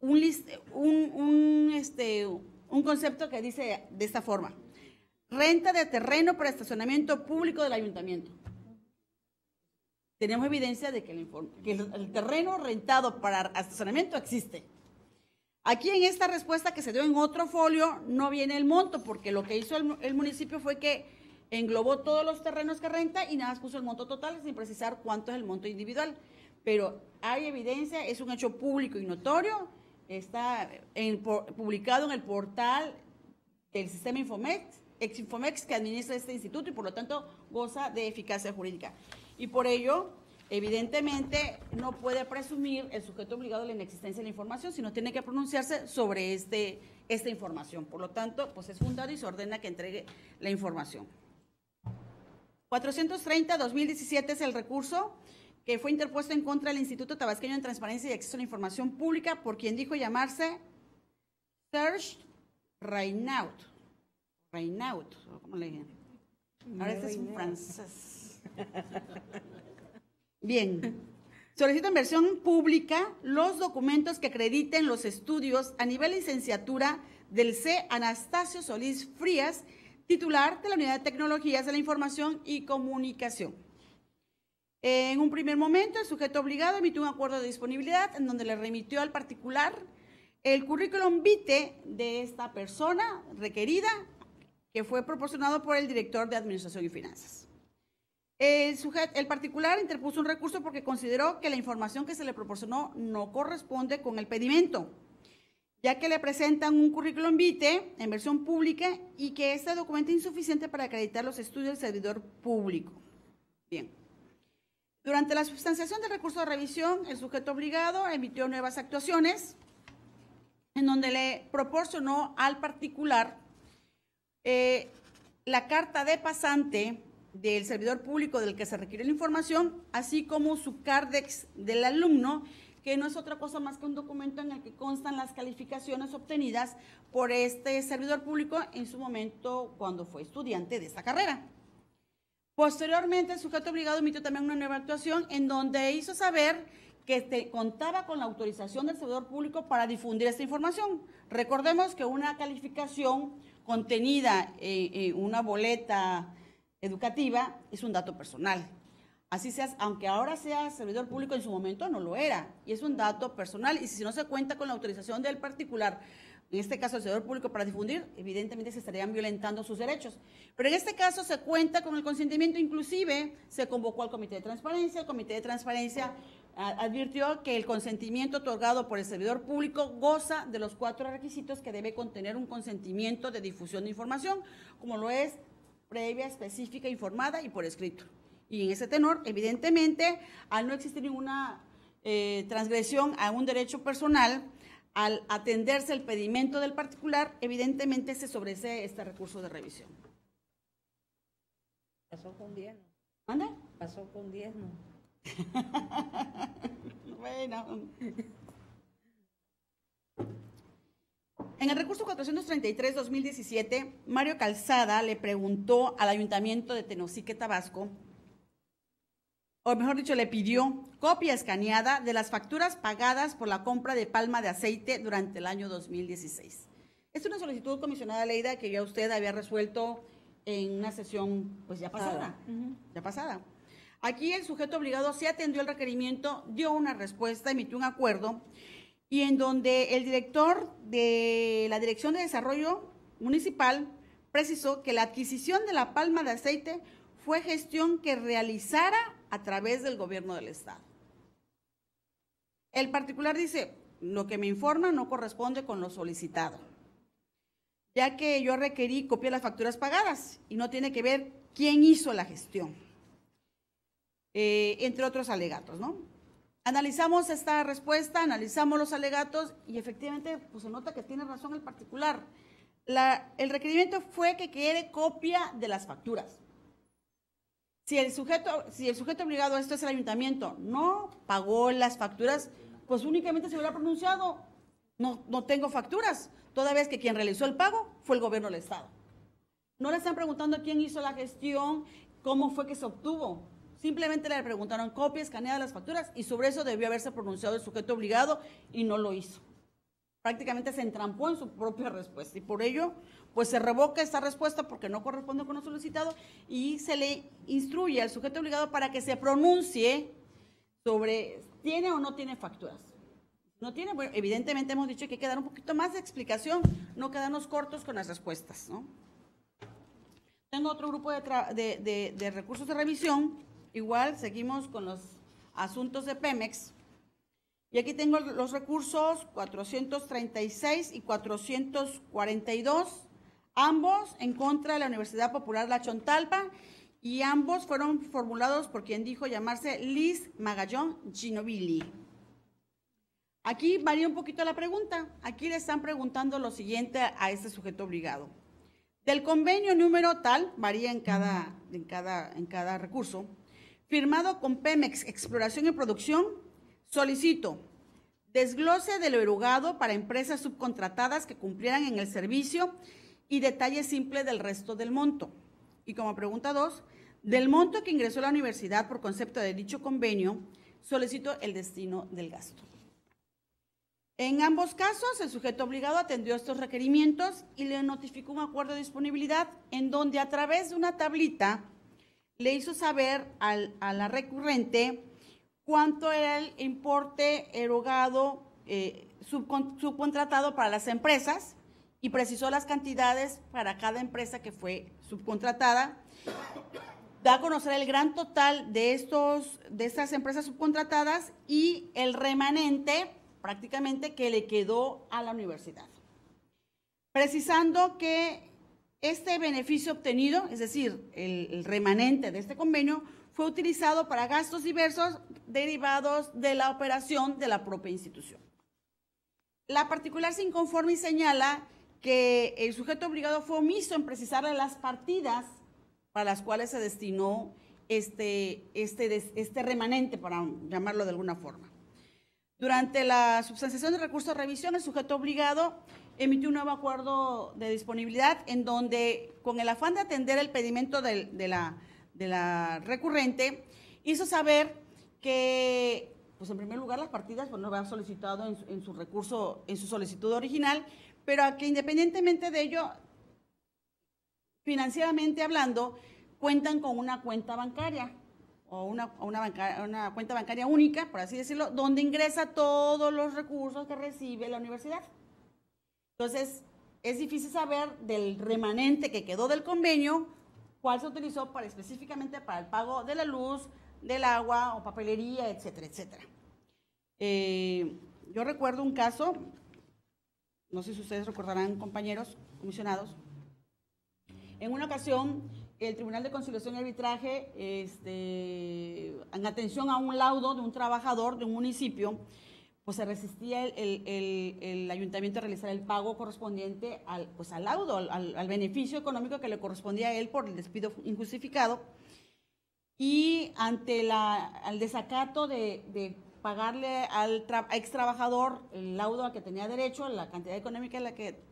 un concepto que dice de esta forma: renta de terreno para estacionamiento público del ayuntamiento. Tenemos evidencia de que el terreno rentado para estacionamiento existe. Aquí en esta respuesta que se dio en otro folio no viene el monto, porque lo que hizo el municipio fue que englobó todos los terrenos que renta y nada más puso el monto total sin precisar cuánto es el monto individual. pero hay evidencia, es un hecho público y notorio, está publicado en el portal del sistema Infomex, Exinfomex, que administra este instituto y por lo tanto goza de eficacia jurídica. Y por ello, evidentemente, no puede presumir el sujeto obligado de la inexistencia de la información, sino tiene que pronunciarse sobre esta información. Por lo tanto, pues es fundado y se ordena que entregue la información. 430-2017 es el recurso que fue interpuesto en contra del Instituto Tabasqueño en Transparencia y Acceso a la Información Pública por quien dijo llamarse Serge Reynaud. Reynaud, ¿cómo le dije? Ahora este es un francés. Bien. Solicito en versión pública los documentos que acrediten los estudios a nivel licenciatura del C. Anastasio Solís Frías, titular de la Unidad de Tecnologías de la Información y Comunicación. En un primer momento, el sujeto obligado emitió un acuerdo de disponibilidad en donde le remitió al particular el currículum vitae de esta persona requerida, que fue proporcionado por el director de Administración y Finanzas. El particular interpuso un recurso porque consideró que la información que se le proporcionó no corresponde con el pedimento, ya que le presentan un currículum vitae en versión pública y que este documento es insuficiente para acreditar los estudios del servidor público. Bien. Durante la sustanciación del recurso de revisión, el sujeto obligado emitió nuevas actuaciones en donde le proporcionó al particular la carta de pasante del servidor público del que se requiere la información, así como su cardex del alumno, que no es otra cosa más que un documento en el que constan las calificaciones obtenidas por este servidor público en su momento cuando fue estudiante de esta carrera. Posteriormente, el sujeto obligado emitió también una nueva actuación en donde hizo saber que contaba con la autorización del servidor público para difundir esta información. Recordemos que una calificación contenida en una boleta educativa es un dato personal. Así sea, aunque ahora sea servidor público, en su momento no lo era, y es un dato personal, y si no se cuenta con la autorización del particular, en este caso el servidor público, para difundir, evidentemente se estarían violentando sus derechos. Pero en este caso se cuenta con el consentimiento, inclusive se convocó al Comité de Transparencia, el Comité de Transparencia advirtió que el consentimiento otorgado por el servidor público goza de los 4 requisitos que debe contener un consentimiento de difusión de información, como lo es previa, específica, informada y por escrito. Y en ese tenor, evidentemente, al no existir ninguna transgresión a un derecho personal, al atenderse el pedimento del particular, evidentemente se sobresee este recurso de revisión. Pasó con 10, ¿no? ¿Anda? Pasó con 10, ¿no? Bueno. En el recurso 433-2017, Mario Calzada le preguntó al Ayuntamiento de Tenosique, Tabasco, o mejor dicho, le pidió copia escaneada de las facturas pagadas por la compra de palma de aceite durante el año 2016. Es una solicitud, comisionada Leida, que ya usted había resuelto en una sesión pues ya pasada. Ya pasada. Aquí el sujeto obligado sí atendió el requerimiento, dio una respuesta, emitió un acuerdo, y en donde el director de la Dirección de Desarrollo Municipal precisó que la adquisición de la palma de aceite fue gestión que realizara a través del gobierno del Estado. El particular dice, lo que me informa no corresponde con lo solicitado, ya que yo requerí copia de las facturas pagadas y no tiene que ver quién hizo la gestión, entre otros alegatos, ¿no? Analizamos esta respuesta, analizamos los alegatos y efectivamente pues, se nota que tiene razón el particular. El requerimiento fue que quiere copia de las facturas. Si el sujeto obligado, esto es el ayuntamiento, no pagó las facturas, pues únicamente se hubiera pronunciado, no tengo facturas, toda vez que quien realizó el pago fue el gobierno del Estado. No le están preguntando quién hizo la gestión, cómo fue que se obtuvo. Simplemente le preguntaron copia escaneada de las facturas y sobre eso debió haberse pronunciado el sujeto obligado y no lo hizo. Prácticamente se entrampó en su propia respuesta y por ello pues se revoca esta respuesta porque no corresponde con lo solicitado y se le instruye al sujeto obligado para que se pronuncie sobre tiene o no tiene facturas. No tiene, bueno, evidentemente hemos dicho que hay que dar un poquito más de explicación, no quedarnos cortos con las respuestas, ¿no? Tengo otro grupo de recursos de revisión. Igual seguimos con los asuntos de Pemex. Y aquí tengo los recursos 436 y 442, ambos en contra de la Universidad Popular La Chontalpa, y ambos fueron formulados por quien dijo llamarse Liz Magallón Ginobili. Aquí varía un poquito la pregunta. Aquí le están preguntando lo siguiente a este sujeto obligado. Del convenio número tal, varía en cada recurso, firmado con Pemex Exploración y Producción, solicito desglose de lo erogado para empresas subcontratadas que cumplieran en el servicio y detalle simple del resto del monto. Y como pregunta 2, del monto que ingresó la universidad por concepto de dicho convenio, solicito el destino del gasto. En ambos casos, el sujeto obligado atendió estos requerimientos y le notificó un acuerdo de disponibilidad en donde a través de una tablita le hizo saber a la recurrente cuánto era el importe erogado subcontratado para las empresas y precisó las cantidades para cada empresa que fue subcontratada. Da a conocer el gran total de estas empresas subcontratadas y el remanente prácticamente que le quedó a la universidad, precisando que este beneficio obtenido, es decir, el remanente de este convenio, fue utilizado para gastos diversos derivados de la operación de la propia institución. La particular se inconforma y señala que el sujeto obligado fue omiso en precisarle las partidas para las cuales se destinó este remanente, para llamarlo de alguna forma. Durante la substanciación de recurso de revisión, el sujeto obligado emitió un nuevo acuerdo de disponibilidad en donde, con el afán de atender el pedimento de la recurrente, hizo saber que, pues en primer lugar, las partidas pues, no habían solicitado en su recurso, en su solicitud original, pero que independientemente de ello, financieramente hablando, cuentan con una cuenta bancaria o una cuenta bancaria única, por así decirlo, donde ingresa todos los recursos que recibe la universidad. Entonces, es difícil saber del remanente que quedó del convenio, cuál se utilizó específicamente para el pago de la luz, del agua o papelería, etcétera, etcétera. Yo recuerdo un caso, no sé si ustedes recordarán, compañeros comisionados, en una ocasión el Tribunal de Conciliación y Arbitraje, en atención a un laudo de un trabajador de un municipio, pues se resistía el ayuntamiento a realizar el pago correspondiente al laudo, al beneficio económico que le correspondía a él por el despido injustificado. Y ante el desacato de pagarle al ex trabajador el laudo a que tenía derecho, la cantidad económica en la que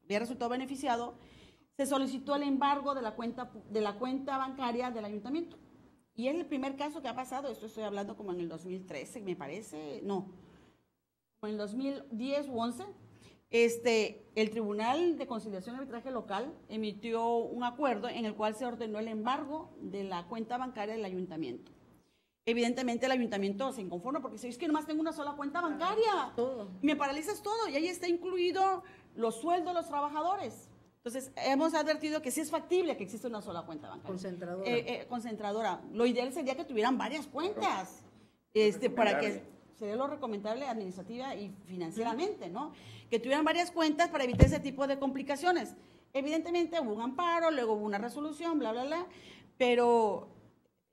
había resultado beneficiado, se solicitó el embargo de la cuenta bancaria del ayuntamiento. Y es el primer caso que ha pasado, esto estoy hablando como en el 2013, me parece, no, como en el 2010 u 11, el Tribunal de Conciliación y Arbitraje Local emitió un acuerdo en el cual se ordenó el embargo de la cuenta bancaria del ayuntamiento. Evidentemente el ayuntamiento se inconforma porque dice, es que nomás tengo una sola cuenta bancaria, todo. Me paralizas todo, y ahí está incluido los sueldos de los trabajadores. Entonces, hemos advertido que sí es factible que exista una sola cuenta bancaria. Concentradora. Concentradora. Lo ideal sería que tuvieran varias cuentas, para que sería lo recomendable administrativa y financieramente, ¿no? Que tuvieran varias cuentas para evitar ese tipo de complicaciones. Evidentemente hubo un amparo, luego hubo una resolución, bla, bla, bla, pero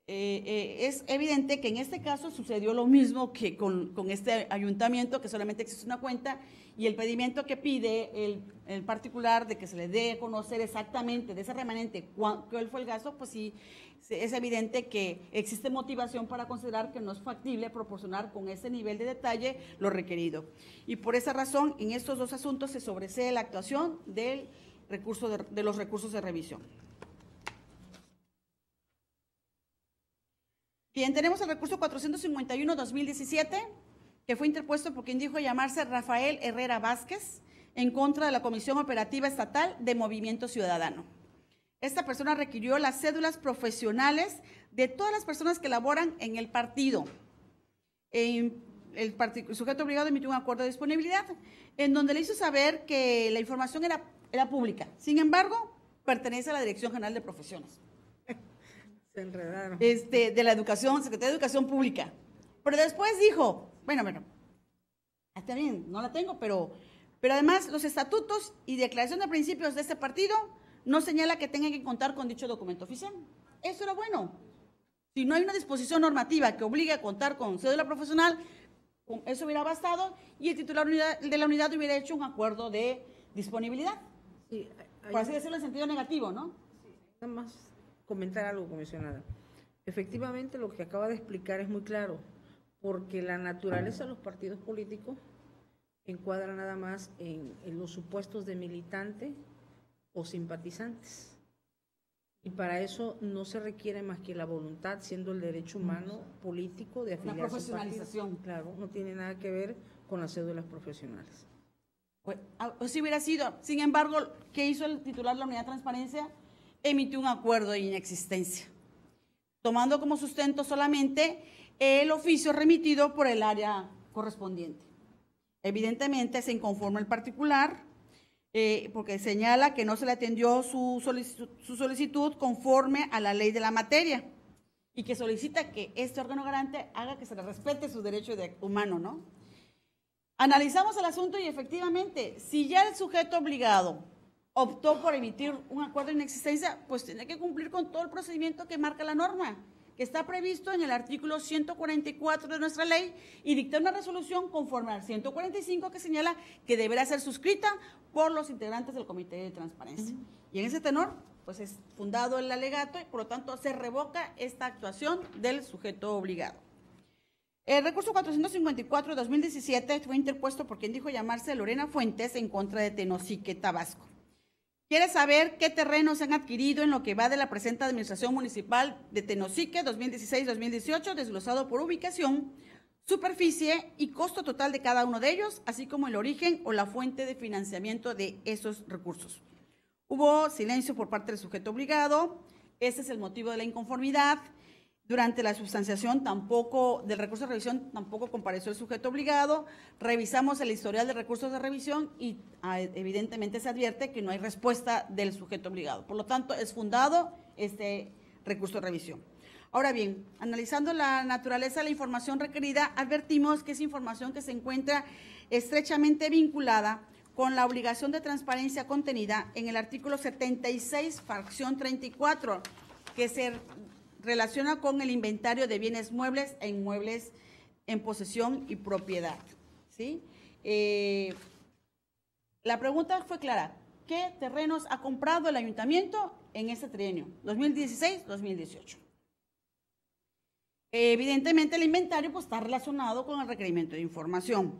es evidente que en este caso sucedió lo mismo que con este ayuntamiento, que solamente existe una cuenta, y el pedimento que pide el particular de que se le dé a conocer exactamente de ese remanente cuál fue el gasto, pues sí, es evidente que existe motivación para considerar que no es factible proporcionar con ese nivel de detalle lo requerido. Y por esa razón, en estos dos asuntos se sobresee la actuación de los recursos de revisión. Bien, tenemos el recurso 451-2017, que fue interpuesto por quien dijo llamarse Rafael Herrera Vázquez, en contra de la Comisión Operativa Estatal de Movimiento Ciudadano. Esta persona requirió las cédulas profesionales de todas las personas que laboran en el partido. El sujeto obligado emitió un acuerdo de disponibilidad, en donde le hizo saber que la información era pública. Sin embargo, pertenece a la Dirección General de Profesiones. Se enredaron. De la Educación, Secretaría de Educación Pública. Pero después dijo, bueno, está bien, no la tengo, pero además los estatutos y declaración de principios de este partido no señala que tengan que contar con dicho documento oficial. Eso era bueno. Si no hay una disposición normativa que obligue a contar con cédula profesional, eso hubiera bastado y el titular de la unidad hubiera hecho un acuerdo de disponibilidad. Sí, por así decirlo en sentido negativo, ¿no? Sí, nada más comentar algo, comisionada. Efectivamente, lo que acaba de explicar es muy claro, porque la naturaleza de los partidos políticos encuadra nada más en los supuestos de militante o simpatizantes. Y para eso no se requiere más que la voluntad, siendo el derecho humano político de afiliarse. Una profesionalización. Claro, no tiene nada que ver con las cédulas profesionales. Pues si hubiera sido, sin embargo, ¿qué hizo el titular de la unidad de transparencia? Emitió un acuerdo de inexistencia, tomando como sustento solamente el oficio remitido por el área correspondiente. Evidentemente se inconforma el particular, porque señala que no se le atendió su solicitud conforme a la ley de la materia y que solicita que este órgano garante haga que se le respete su derecho humano, ¿no? Analizamos el asunto y efectivamente, si ya el sujeto obligado optó por emitir un acuerdo de inexistencia, pues tiene que cumplir con todo el procedimiento que marca la norma, que está previsto en el artículo 144 de nuestra ley y dictar una resolución conforme al 145 que señala que deberá ser suscrita por los integrantes del Comité de Transparencia. Y en ese tenor, pues es fundado el alegato y por lo tanto se revoca esta actuación del sujeto obligado. El recurso 454 de 2017 fue interpuesto por quien dijo llamarse Lorena Fuentes en contra de Tenosique, Tabasco. Quiere saber qué terrenos se han adquirido en lo que va de la presente administración municipal de Tenosique 2016-2018, desglosado por ubicación, superficie y costo total de cada uno de ellos, así como el origen o la fuente de financiamiento de esos recursos. Hubo silencio por parte del sujeto obligado, ese es el motivo de la inconformidad. Durante la sustanciación del recurso de revisión tampoco compareció el sujeto obligado. Revisamos el historial de recursos de revisión y evidentemente se advierte que no hay respuesta del sujeto obligado. Por lo tanto, es fundado este recurso de revisión. Ahora bien, analizando la naturaleza de la información requerida, advertimos que es información que se encuentra estrechamente vinculada con la obligación de transparencia contenida en el artículo 76, fracción 34, que se relaciona con el inventario de bienes muebles e inmuebles en posesión y propiedad, ¿sí? La pregunta fue clara. ¿Qué terrenos ha comprado el ayuntamiento en este trienio, 2016-2018? Evidentemente el inventario pues, está relacionado con el requerimiento de información.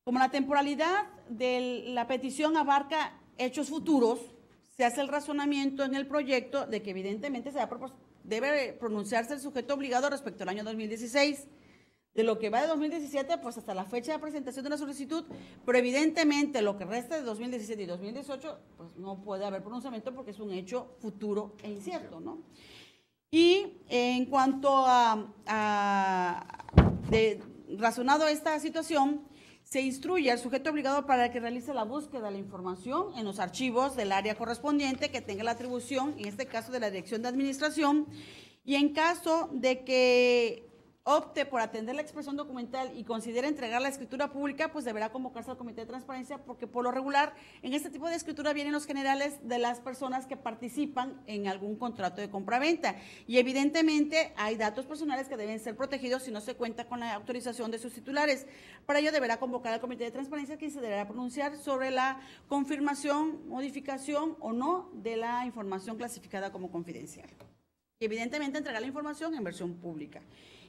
Como la temporalidad de la petición abarca hechos futuros, se hace el razonamiento en el proyecto de que evidentemente debe pronunciarse el sujeto obligado respecto al año 2016. De lo que va de 2017, pues hasta la fecha de presentación de la solicitud, pero evidentemente lo que resta de 2017 y 2018, pues no puede haber pronunciamiento porque es un hecho futuro e incierto, ¿no? Y en cuanto razonado esta situación, se instruye al sujeto obligado para que realice la búsqueda de la información en los archivos del área correspondiente que tenga la atribución, en este caso de la Dirección de Administración, y en caso de que opte por atender la expresión documental y considere entregar la escritura pública, pues deberá convocarse al Comité de Transparencia, porque por lo regular en este tipo de escritura vienen los generales de las personas que participan en algún contrato de compraventa y evidentemente hay datos personales que deben ser protegidos si no se cuenta con la autorización de sus titulares. Para ello deberá convocar al Comité de Transparencia, quien se deberá pronunciar sobre la confirmación, modificación o no de la información clasificada como confidencial. Y evidentemente entregar la información en versión pública.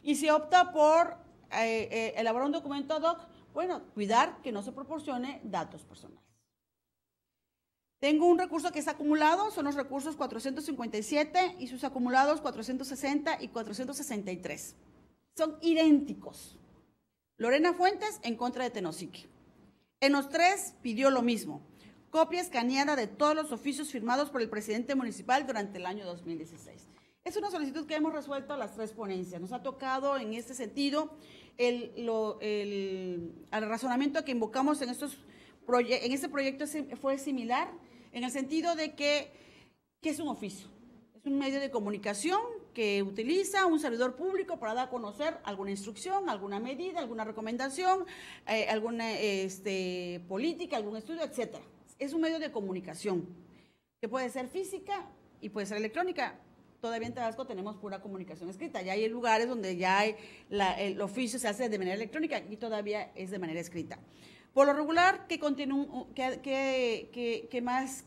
Y si opta por elaborar un documento ad hoc, bueno, cuidar que no se proporcione datos personales. Tengo un recurso que está acumulado, son los recursos 457 y sus acumulados 460 y 463. Son idénticos. Lorena Fuentes en contra de Tenosique. En los tres pidió lo mismo, copia escaneada de todos los oficios firmados por el presidente municipal durante el año 2016. Es una solicitud que hemos resuelto a las tres ponencias. Nos ha tocado en este sentido el razonamiento que invocamos en este proyecto fue similar en el sentido de que es un oficio, es un medio de comunicación que utiliza un servidor público para dar a conocer alguna instrucción, alguna medida, alguna recomendación, alguna política, algún estudio, etcétera. Es un medio de comunicación que puede ser física y puede ser electrónica. Todavía en Tabasco tenemos pura comunicación escrita. Ya hay lugares donde ya hay el oficio se hace de manera electrónica y todavía es de manera escrita. Por lo regular, ¿qué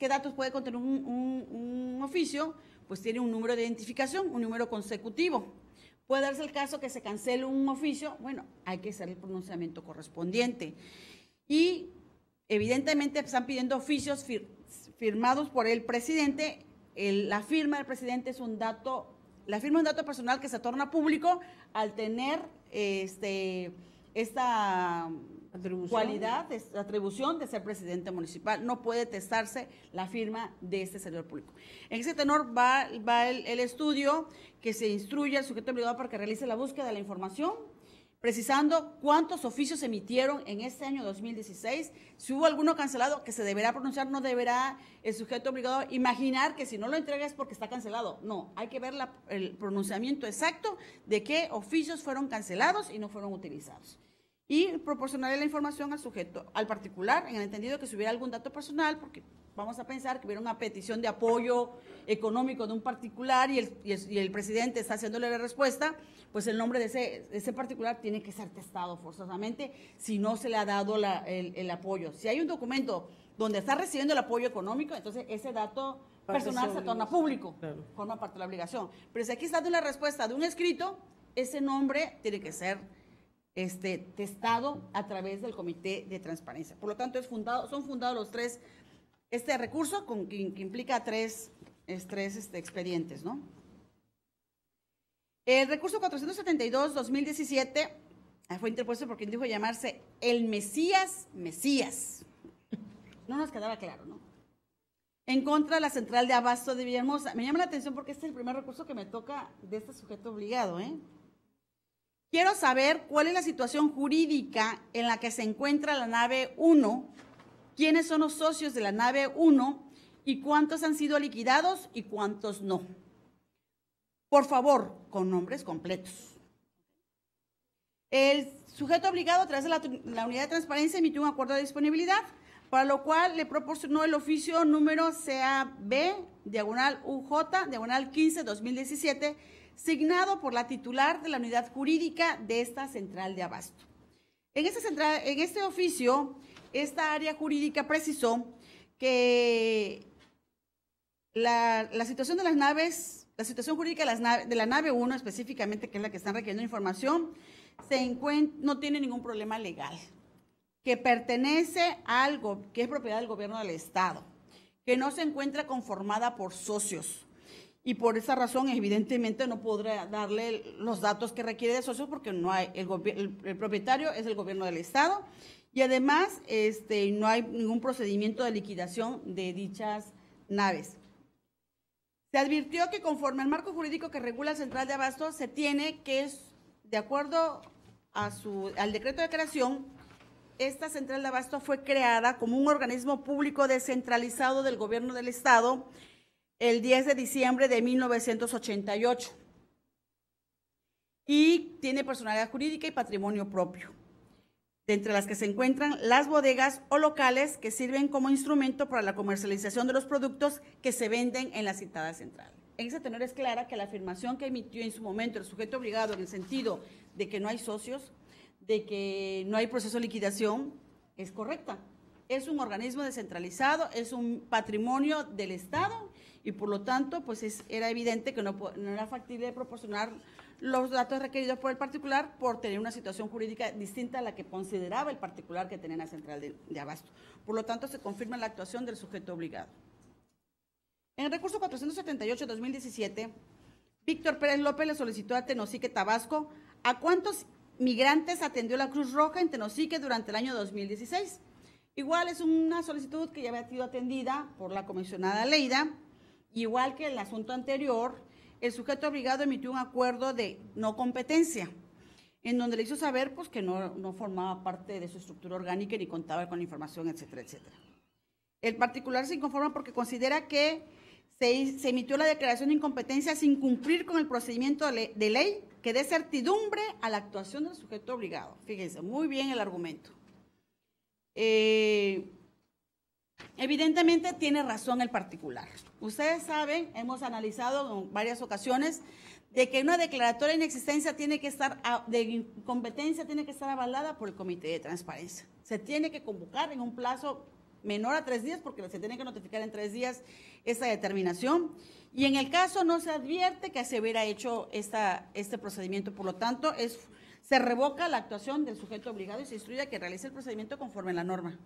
datos puede contener un oficio? Pues tiene un número de identificación, un número consecutivo. Puede darse el caso que se cancele un oficio, bueno, hay que hacer el pronunciamiento correspondiente. Y evidentemente están pidiendo oficios firmados por el presidente. La firma del presidente es un dato, la firma es un dato personal que se torna público al tener esta cualidad, esta atribución de ser presidente municipal. No puede testarse la firma de este servidor público. En ese tenor va el estudio que se instruye al sujeto obligado para que realice la búsqueda de la información, precisando cuántos oficios se emitieron en este año 2016, si hubo alguno cancelado que se deberá pronunciar, no deberá el sujeto obligado imaginar que si no lo entrega es porque está cancelado. No, hay que ver el pronunciamiento exacto de qué oficios fueron cancelados y no fueron utilizados. Y proporcionarle la información al sujeto, al particular, en el entendido que si hubiera algún dato personal, porque vamos a pensar que hubiera una petición de apoyo económico de un particular y el presidente está haciéndole la respuesta, pues el nombre de ese particular tiene que ser testado forzosamente si no se le ha dado el apoyo. Si hay un documento donde está recibiendo el apoyo económico, entonces ese dato personal se torna público, claro, forma parte de la obligación. Pero si aquí está dando una respuesta de un escrito, ese nombre tiene que ser testado a través del Comité de Transparencia. Por lo tanto, son fundados los tres, este recurso que implica tres expedientes, ¿no? El recurso 472-2017 fue interpuesto por quien dijo llamarse el Mesías. No nos quedaba claro, ¿no? En contra de la central de abasto de Villahermosa. Me llama la atención porque este es el primer recurso que me toca de este sujeto obligado, ¿eh? Quiero saber cuál es la situación jurídica en la que se encuentra la nave 1, quiénes son los socios de la nave 1 y cuántos han sido liquidados y cuántos no. Por favor, con nombres completos. El sujeto obligado, a través de la unidad de transparencia, emitió un acuerdo de disponibilidad, para lo cual le proporcionó el oficio número CAB-UJ-15-2017, signado por la titular de la unidad jurídica de esta central de abasto. En este oficio, esta área jurídica precisó que la situación de las naves, la situación jurídica de la nave 1 específicamente, que es la que están requiriendo información, no tiene ningún problema legal, que pertenece a algo que es propiedad del gobierno del Estado, que no se encuentra conformada por socios. Y por esa razón, evidentemente, no podrá darle los datos que requiere de socios porque no hay, el propietario es el gobierno del Estado y además no hay ningún procedimiento de liquidación de dichas naves. Se advirtió que conforme al marco jurídico que regula la central de abasto, se tiene que, de acuerdo al decreto de creación, esta central de abasto fue creada como un organismo público descentralizado del gobierno del Estado el 10 de diciembre de 1988 y tiene personalidad jurídica y patrimonio propio, de entre las que se encuentran las bodegas o locales que sirven como instrumento para la comercialización de los productos que se venden en la citada central. En ese tenor es clara que la afirmación que emitió en su momento el sujeto obligado en el sentido de que no hay socios, de que no hay proceso de liquidación, es correcta. Es un organismo descentralizado, es un patrimonio del Estado y por lo tanto pues era evidente que no era factible proporcionar los datos requeridos por el particular por tener una situación jurídica distinta a la que consideraba el particular que tenía la central de abasto. Por lo tanto, se confirma la actuación del sujeto obligado. En el recurso 478-2017, Víctor Pérez López le solicitó a Tenosique, Tabasco, ¿a cuántos migrantes atendió la Cruz Roja en Tenosique durante el año 2016? Igual es una solicitud que ya había sido atendida por la comisionada Leida. Igual que el asunto anterior, el sujeto obligado emitió un acuerdo de no competencia, en donde le hizo saber pues, que no formaba parte de su estructura orgánica ni contaba con la información, etcétera, etcétera. El particular se inconforma porque considera que se emitió la declaración de incompetencia sin cumplir con el procedimiento de ley que dé certidumbre a la actuación del sujeto obligado. Fíjense, muy bien el argumento. Evidentemente tiene razón el particular. Ustedes saben, hemos analizado en varias ocasiones de que una declaratoria de inexistencia tiene que estar, de incompetencia tiene que estar avalada por el Comité de Transparencia. Se tiene que convocar en un plazo menor a 3 días, porque se tiene que notificar en 3 días esta determinación. Y en el caso no se advierte que se hubiera hecho este procedimiento, por lo tanto, se revoca la actuación del sujeto obligado y se instruye a que realice el procedimiento conforme a la norma.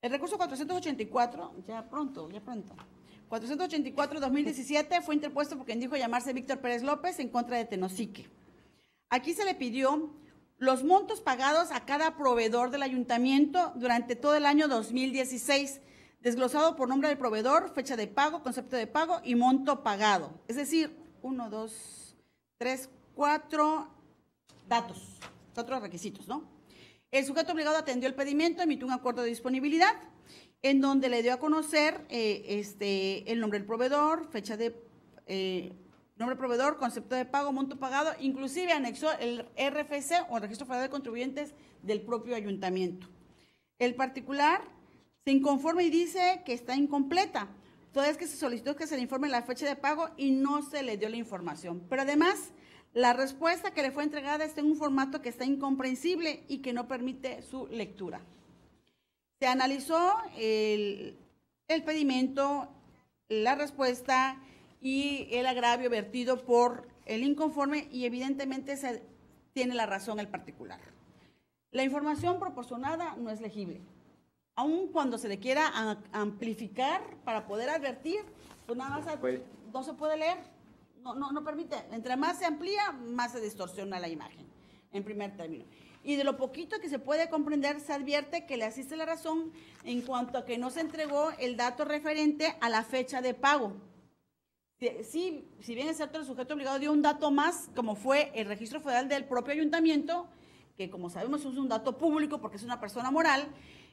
El recurso 484, ya pronto, 484-2017 fue interpuesto por quien dijo llamarse Víctor Pérez López en contra de Tenosique. Aquí se le pidió los montos pagados a cada proveedor del ayuntamiento durante todo el año 2016, desglosado por nombre del proveedor, fecha de pago, concepto de pago y monto pagado. Es decir, 1, 2, 3, 4 datos, 4 requisitos, ¿no? El sujeto obligado atendió el pedimento, emitió un acuerdo de disponibilidad, en donde le dio a conocer el nombre del proveedor, fecha de nombre del proveedor, concepto de pago, monto pagado, inclusive anexó el RFC o el Registro Federal de Contribuyentes del propio ayuntamiento. El particular se inconforma y dice que está incompleta, toda vez que se solicitó que se le informe la fecha de pago y no se le dio la información. Pero además, la respuesta que le fue entregada está en un formato que está incomprensible y que no permite su lectura. Se analizó el pedimento, la respuesta y el agravio vertido por el inconforme y evidentemente tiene la razón el particular. La información proporcionada no es legible. Aun cuando se le quiera amplificar para poder advertir, pues nada más no se puede leer. No permite. Entre más se amplía, más se distorsiona la imagen, en primer término. Y de lo poquito que se puede comprender, se advierte que le asiste la razón en cuanto a que no se entregó el dato referente a la fecha de pago. Si bien es cierto, el sujeto obligado dio un dato más, como fue el registro federal del propio ayuntamiento, que como sabemos es un dato público porque es una persona moral,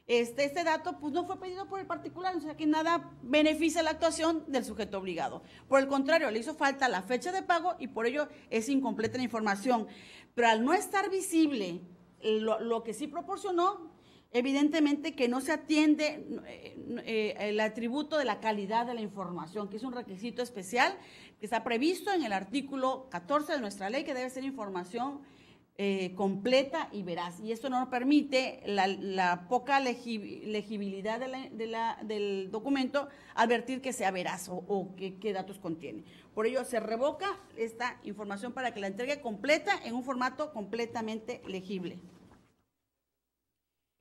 este dato pues no fue pedido por el particular, o sea que nada beneficia la actuación del sujeto obligado. Por el contrario, le hizo falta la fecha de pago y por ello es incompleta la información. Pero al no estar visible lo que sí proporcionó, evidentemente que no se atiende el atributo de la calidad de la información, que es un requisito especial que está previsto en el artículo 14 de nuestra ley, que debe ser información completa y veraz. Y esto no permite la poca legibilidad del documento advertir que sea veraz o qué datos contiene. Por ello se revoca esta información para que la entregue completa en un formato completamente legible.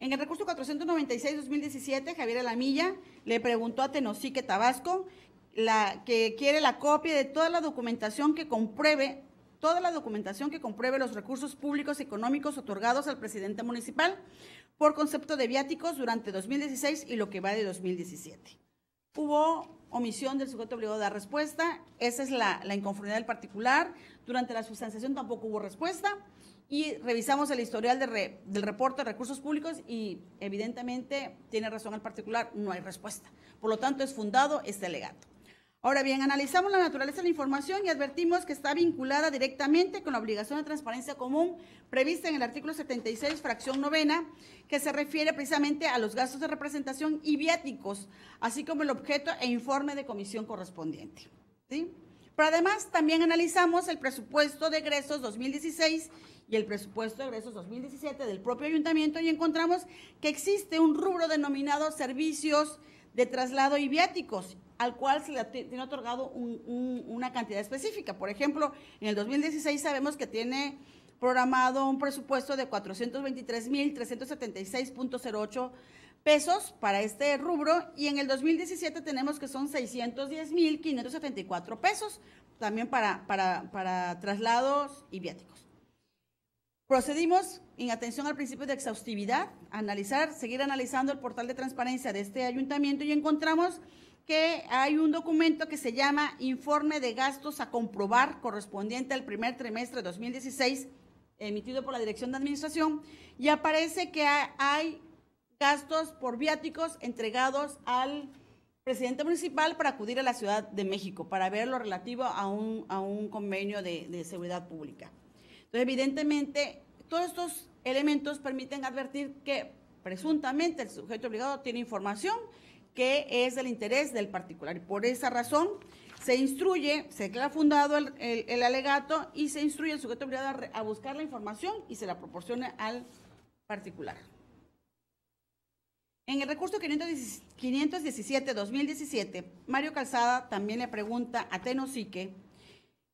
En el recurso 496-2017, Javier Alamilla le preguntó a Tenosique Tabasco que quiere la copia de toda la documentación que compruebe los recursos públicos económicos otorgados al presidente municipal por concepto de viáticos durante 2016 y lo que va de 2017. Hubo omisión del sujeto obligado a dar respuesta, esa es la inconformidad del particular. Durante la sustanciación tampoco hubo respuesta y revisamos el historial del reporte de recursos públicos y evidentemente tiene razón el particular, no hay respuesta. Por lo tanto, es fundado este alegato. Ahora bien, analizamos la naturaleza de la información y advertimos que está vinculada directamente con la obligación de transparencia común prevista en el artículo 76, fracción 9, que se refiere precisamente a los gastos de representación y viáticos, así como el objeto e informe de comisión correspondiente, ¿sí? Pero además también analizamos el presupuesto de egresos 2016 y el presupuesto de egresos 2017 del propio ayuntamiento y encontramos que existe un rubro denominado servicios de traslado y viáticos, al cual se le tiene otorgado una cantidad específica. Por ejemplo, en el 2016 sabemos que tiene programado un presupuesto de 423,376.08 pesos para este rubro y en el 2017 tenemos que son 610,574 pesos, también para traslados y viáticos. Procedimos en atención al principio de exhaustividad, seguir analizando el portal de transparencia de este ayuntamiento y encontramos que hay un documento que se llama Informe de Gastos a Comprobar correspondiente al primer trimestre de 2016, emitido por la Dirección de Administración, y aparece que hay gastos por viáticos entregados al presidente municipal para acudir a la Ciudad de México para ver lo relativo a un convenio de seguridad pública. Entonces, evidentemente, todos estos elementos permiten advertir que presuntamente el sujeto obligado tiene información que es del interés del particular. Y por esa razón se instruye, se declara fundado el alegato y se instruye al sujeto obligado a buscar la información y se la proporciona al particular. En el recurso 517-2017, Mario Calzada también le pregunta a Tenosique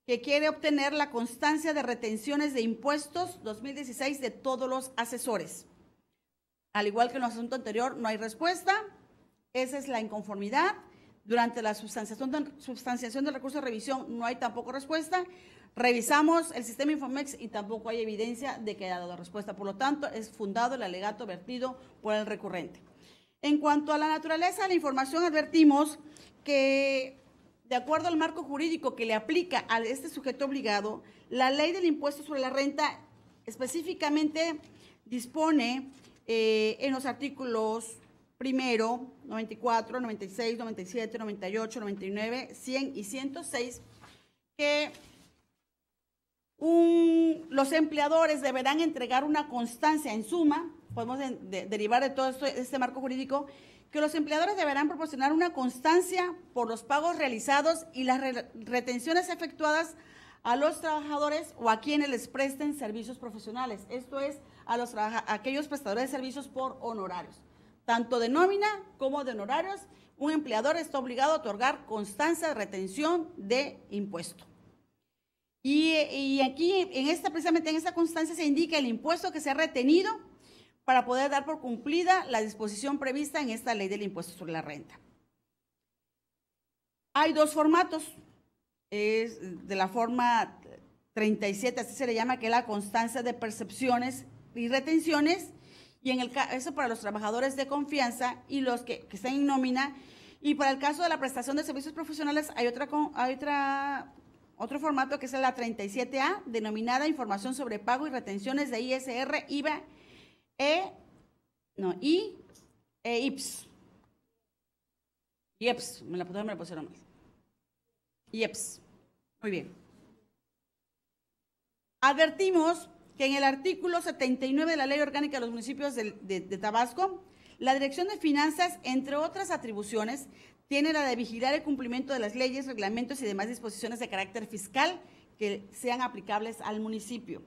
que quiere obtener la constancia de retenciones de impuestos 2016 de todos los asesores. Al igual que en el asunto anterior, no hay respuesta. Esa es la inconformidad. Durante la sustanciación del recurso de revisión no hay tampoco respuesta. Revisamos el sistema Infomex y tampoco hay evidencia de que haya dado respuesta. Por lo tanto, es fundado el alegato vertido por el recurrente. En cuanto a la naturaleza de la información, advertimos que, de acuerdo al marco jurídico que le aplica a este sujeto obligado, la ley del impuesto sobre la renta específicamente dispone en los artículos 1, 94, 96, 97, 98, 99, 100 y 106 que los empleadores deberán entregar una constancia. En suma, podemos derivar de todo este marco jurídico, que los empleadores deberán proporcionar una constancia por los pagos realizados y las retenciones efectuadas a los trabajadores o a quienes les presten servicios profesionales. Esto es, a aquellos prestadores de servicios por honorarios. Tanto de nómina como de honorarios, un empleador está obligado a otorgar constancia de retención de impuesto. Y aquí, precisamente en esta constancia, se indica el impuesto que se ha retenido para poder dar por cumplida la disposición prevista en esta ley del impuesto sobre la renta. Hay dos formatos, es de la forma 37, así se le llama, que es la constancia de percepciones y retenciones, y eso para los trabajadores de confianza y los que están en nómina, y para el caso de la prestación de servicios profesionales hay otro formato que es la 37A, denominada información sobre pago y retenciones de ISR, IVA, IPS. IEPS, me la pusieron mal. IEPS. Muy bien. Advertimos que en el artículo 79 de la Ley Orgánica de los Municipios de Tabasco, la Dirección de Finanzas, entre otras atribuciones, tiene la de vigilar el cumplimiento de las leyes, reglamentos y demás disposiciones de carácter fiscal que sean aplicables al municipio.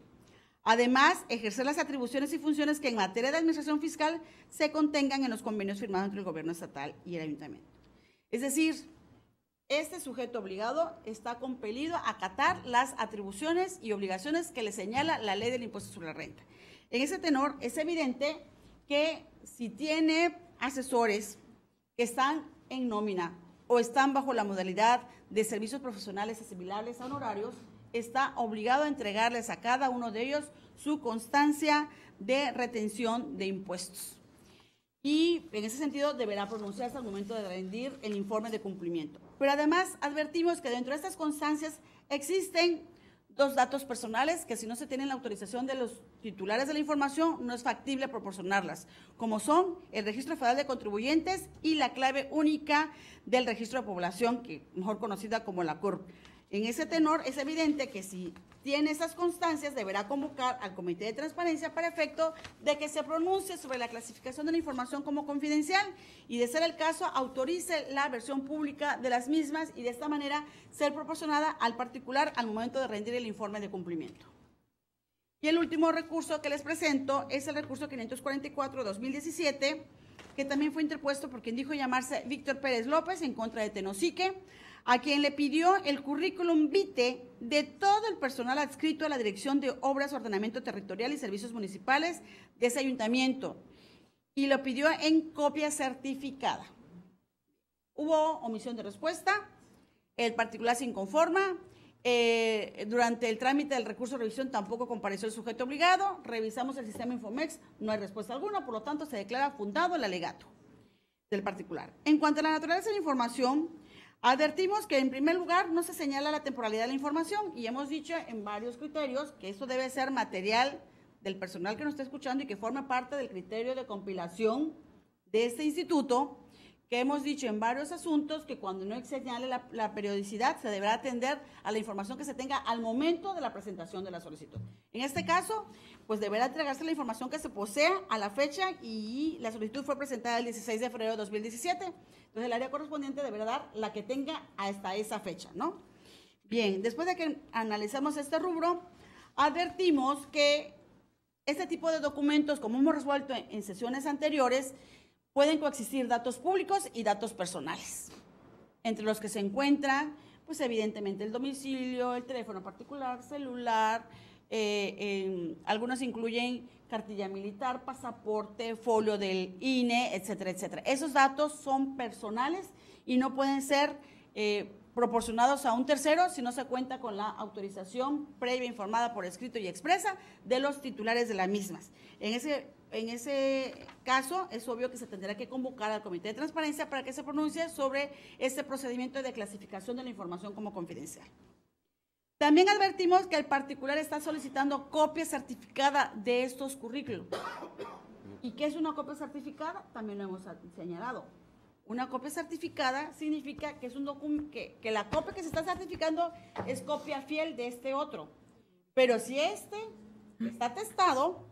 Además, ejercer las atribuciones y funciones que en materia de administración fiscal se contengan en los convenios firmados entre el gobierno estatal y el ayuntamiento. Es decir, este sujeto obligado está compelido a acatar las atribuciones y obligaciones que le señala la ley del impuesto sobre la renta. En ese tenor, es evidente que si tiene asesores que están en nómina o están bajo la modalidad de servicios profesionales asimilables a honorarios, está obligado a entregarles a cada uno de ellos su constancia de retención de impuestos. Y en ese sentido deberá pronunciarse al momento de rendir el informe de cumplimiento. Pero además advertimos que dentro de estas constancias existen dos datos personales que, si no se tiene la autorización de los titulares de la información, no es factible proporcionarlas, como son el Registro Federal de Contribuyentes y la clave única del Registro de Población, que mejor conocida como la CURP. En ese tenor, es evidente que si tiene esas constancias, deberá convocar al Comité de Transparencia para efecto de que se pronuncie sobre la clasificación de la información como confidencial y, de ser el caso, autorice la versión pública de las mismas y de esta manera ser proporcionada al particular al momento de rendir el informe de cumplimiento. Y el último recurso que les presento es el recurso 544-2017, que también fue interpuesto por quien dijo llamarse Víctor Pérez López en contra de Tenosique, a quien le pidió el currículum vitae de todo el personal adscrito a la Dirección de Obras, Ordenamiento Territorial y Servicios Municipales de ese ayuntamiento, y lo pidió en copia certificada. Hubo omisión de respuesta, el particular se inconforma, durante el trámite del recurso de revisión tampoco compareció el sujeto obligado, revisamos el sistema Infomex, no hay respuesta alguna, por lo tanto se declara fundado el alegato del particular. En cuanto a la naturaleza de la información, advertimos que en primer lugar no se señala la temporalidad de la información y hemos dicho en varios criterios que esto debe ser material del personal que nos está escuchando y que forma parte del criterio de compilación de este instituto, que hemos dicho en varios asuntos que cuando no se señale la periodicidad, se deberá atender a la información que se tenga al momento de la presentación de la solicitud. En este caso, pues deberá entregarse la información que se posea a la fecha y la solicitud fue presentada el 16 de febrero de 2017. Entonces, el área correspondiente deberá dar la que tenga hasta esa fecha, ¿no? Bien, después de que analizamos este rubro, advertimos que este tipo de documentos, como hemos resuelto en sesiones anteriores, pueden coexistir datos públicos y datos personales, entre los que se encuentran, pues evidentemente el domicilio, el teléfono particular, celular, algunos incluyen cartilla militar, pasaporte, folio del INE, etcétera, etcétera. Esos datos son personales y no pueden ser proporcionados a un tercero si no se cuenta con la autorización previa informada por escrito y expresa de los titulares de las mismas. En ese caso, es obvio que se tendrá que convocar al Comité de Transparencia para que se pronuncie sobre este procedimiento de clasificación de la información como confidencial. También advertimos que el particular está solicitando copia certificada de estos currículos. ¿Y qué es una copia certificada? También lo hemos señalado. Una copia certificada significa que es un documento que la copia que se está certificando es copia fiel de este otro. Pero si este está atestado,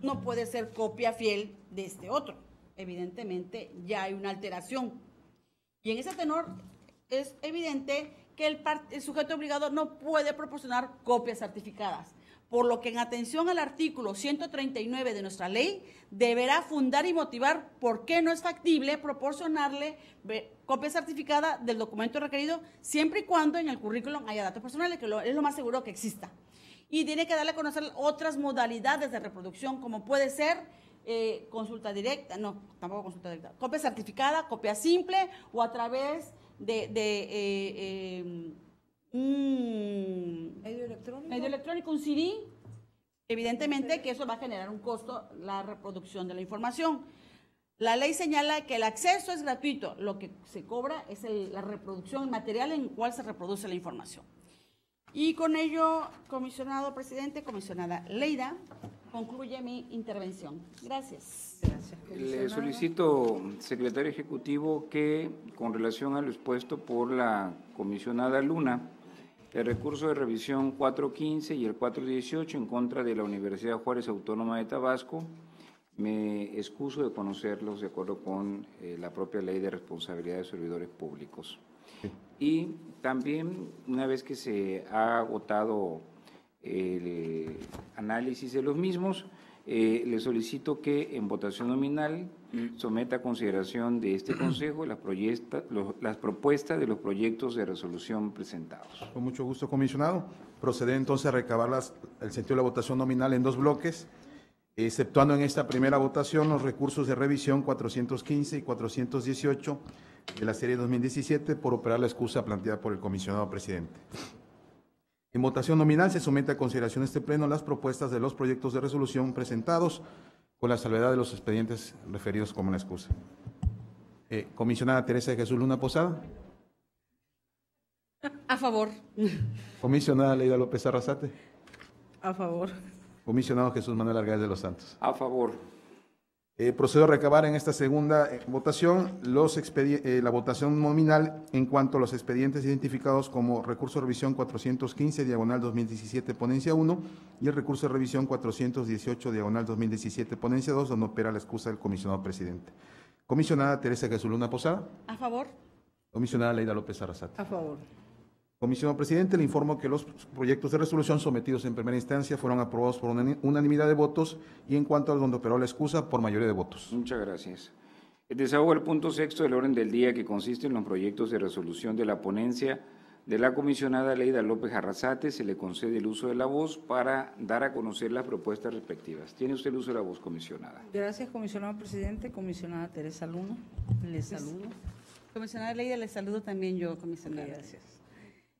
no puede ser copia fiel de este otro. Evidentemente, ya hay una alteración. Y en ese tenor es evidente que el sujeto obligado no puede proporcionar copias certificadas. Por lo que en atención al artículo 139 de nuestra ley, deberá fundar y motivar por qué no es factible proporcionarle copia certificada del documento requerido, siempre y cuando en el currículum haya datos personales, que es lo más seguro que exista. Y tiene que darle a conocer otras modalidades de reproducción, como puede ser consulta directa, no, tampoco consulta directa, copia certificada, copia simple, o a través de medio electrónico, un CD, evidentemente que eso va a generar un costo, la reproducción de la información. La ley señala que el acceso es gratuito, lo que se cobra es la reproducción material en cual se reproduce la información. Y con ello, comisionado presidente, comisionada Leida, concluye mi intervención. Gracias. Gracias, Le solicito, secretario ejecutivo, que con relación a lo expuesto por la comisionada Luna, el recurso de revisión 415 y el 418 en contra de la Universidad Juárez Autónoma de Tabasco, me excuso de conocerlos de acuerdo con la propia Ley de Responsabilidad de Servidores Públicos. Sí. Y también, una vez que se ha agotado el análisis de los mismos, le solicito que en votación nominal someta a consideración de este Consejo las propuestas de los proyectos de resolución presentados. Con mucho gusto, comisionado. Proceder entonces a recabar el sentido de la votación nominal en dos bloques, exceptuando en esta primera votación los recursos de revisión 415 y 418 de la serie 2017 por operar la excusa planteada por el comisionado presidente. En votación nominal se somete a consideración de este Pleno las propuestas de los proyectos de resolución presentados con la salvedad de los expedientes referidos como la excusa. Comisionada Teresa de Jesús Luna Posada. A favor. Comisionada Leida López Arrasate. A favor. Comisionado Jesús Manuel Argáez de los Santos. A favor. Procedo a recabar en esta segunda votación la votación nominal en cuanto a los expedientes identificados como recurso de revisión 415, diagonal 2017, ponencia 1, y el recurso de revisión 418, diagonal 2017, ponencia 2, donde opera la excusa del comisionado presidente. Comisionada Teresa Jesús Luna Posada. A favor. Comisionada Leida López Arrasate. A favor. Comisionado presidente, le informo que los proyectos de resolución sometidos en primera instancia fueron aprobados por unanimidad de votos y en cuanto a donde operó la excusa, por mayoría de votos. Muchas gracias. El desahogo del punto sexto del orden del día, que consiste en los proyectos de resolución de la ponencia de la comisionada Leida López Arrasate, se le concede el uso de la voz para dar a conocer las propuestas respectivas. Tiene usted el uso de la voz, comisionada. Gracias, comisionado presidente. Comisionada Teresa Luna, les saludo. Comisionada Leida, les saludo también yo, comisionada. Gracias.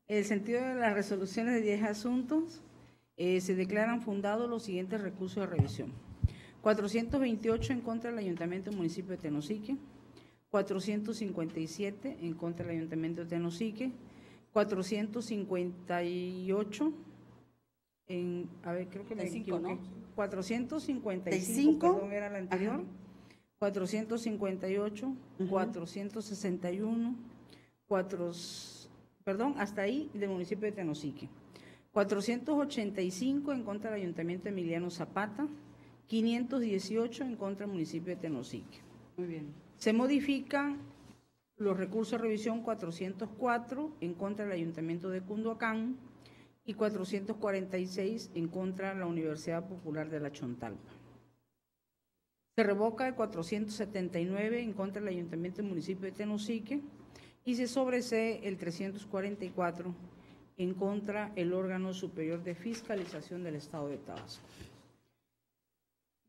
El sentido de las resoluciones de 10 asuntos, se declaran fundados los siguientes recursos de revisión. 428 en contra del Ayuntamiento del Municipio de Tenosique, 457 en contra del Ayuntamiento de Tenosique, 458 creo que me equivoqué, ¿no? 455, perdón, era la anterior. Ajá. 458, 461, hasta ahí del municipio de Tenosique. 485 en contra del Ayuntamiento Emiliano Zapata, 518 en contra del municipio de Tenosique. Muy bien. Se modifican los recursos de revisión 404 en contra del Ayuntamiento de Cunduacán y 446 en contra de la Universidad Popular de la Chontalpa. Se revoca el 479 en contra del Ayuntamiento del municipio de Tenosique y se sobresee el 344 en contra el órgano superior de fiscalización del Estado de Tabasco.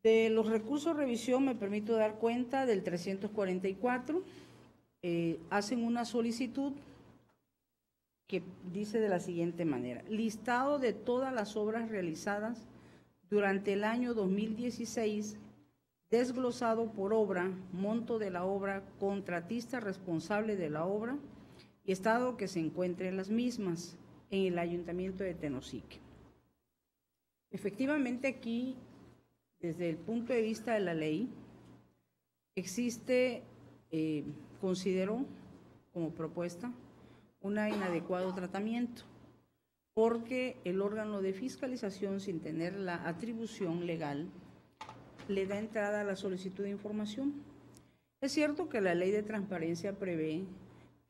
De los recursos de revisión me permito dar cuenta del 344. Hacen una solicitud que dice de la siguiente manera: listado de todas las obras realizadas durante el año 2016, desglosado por obra, monto de la obra, contratista responsable de la obra y estado que se encuentre en las mismas en el Ayuntamiento de Tenosique. Efectivamente, aquí, desde el punto de vista de la ley, existe, considero como propuesta, un inadecuado tratamiento, porque el órgano de fiscalización, sin tener la atribución legal, le da entrada a la solicitud de información. Es cierto que la ley de transparencia prevé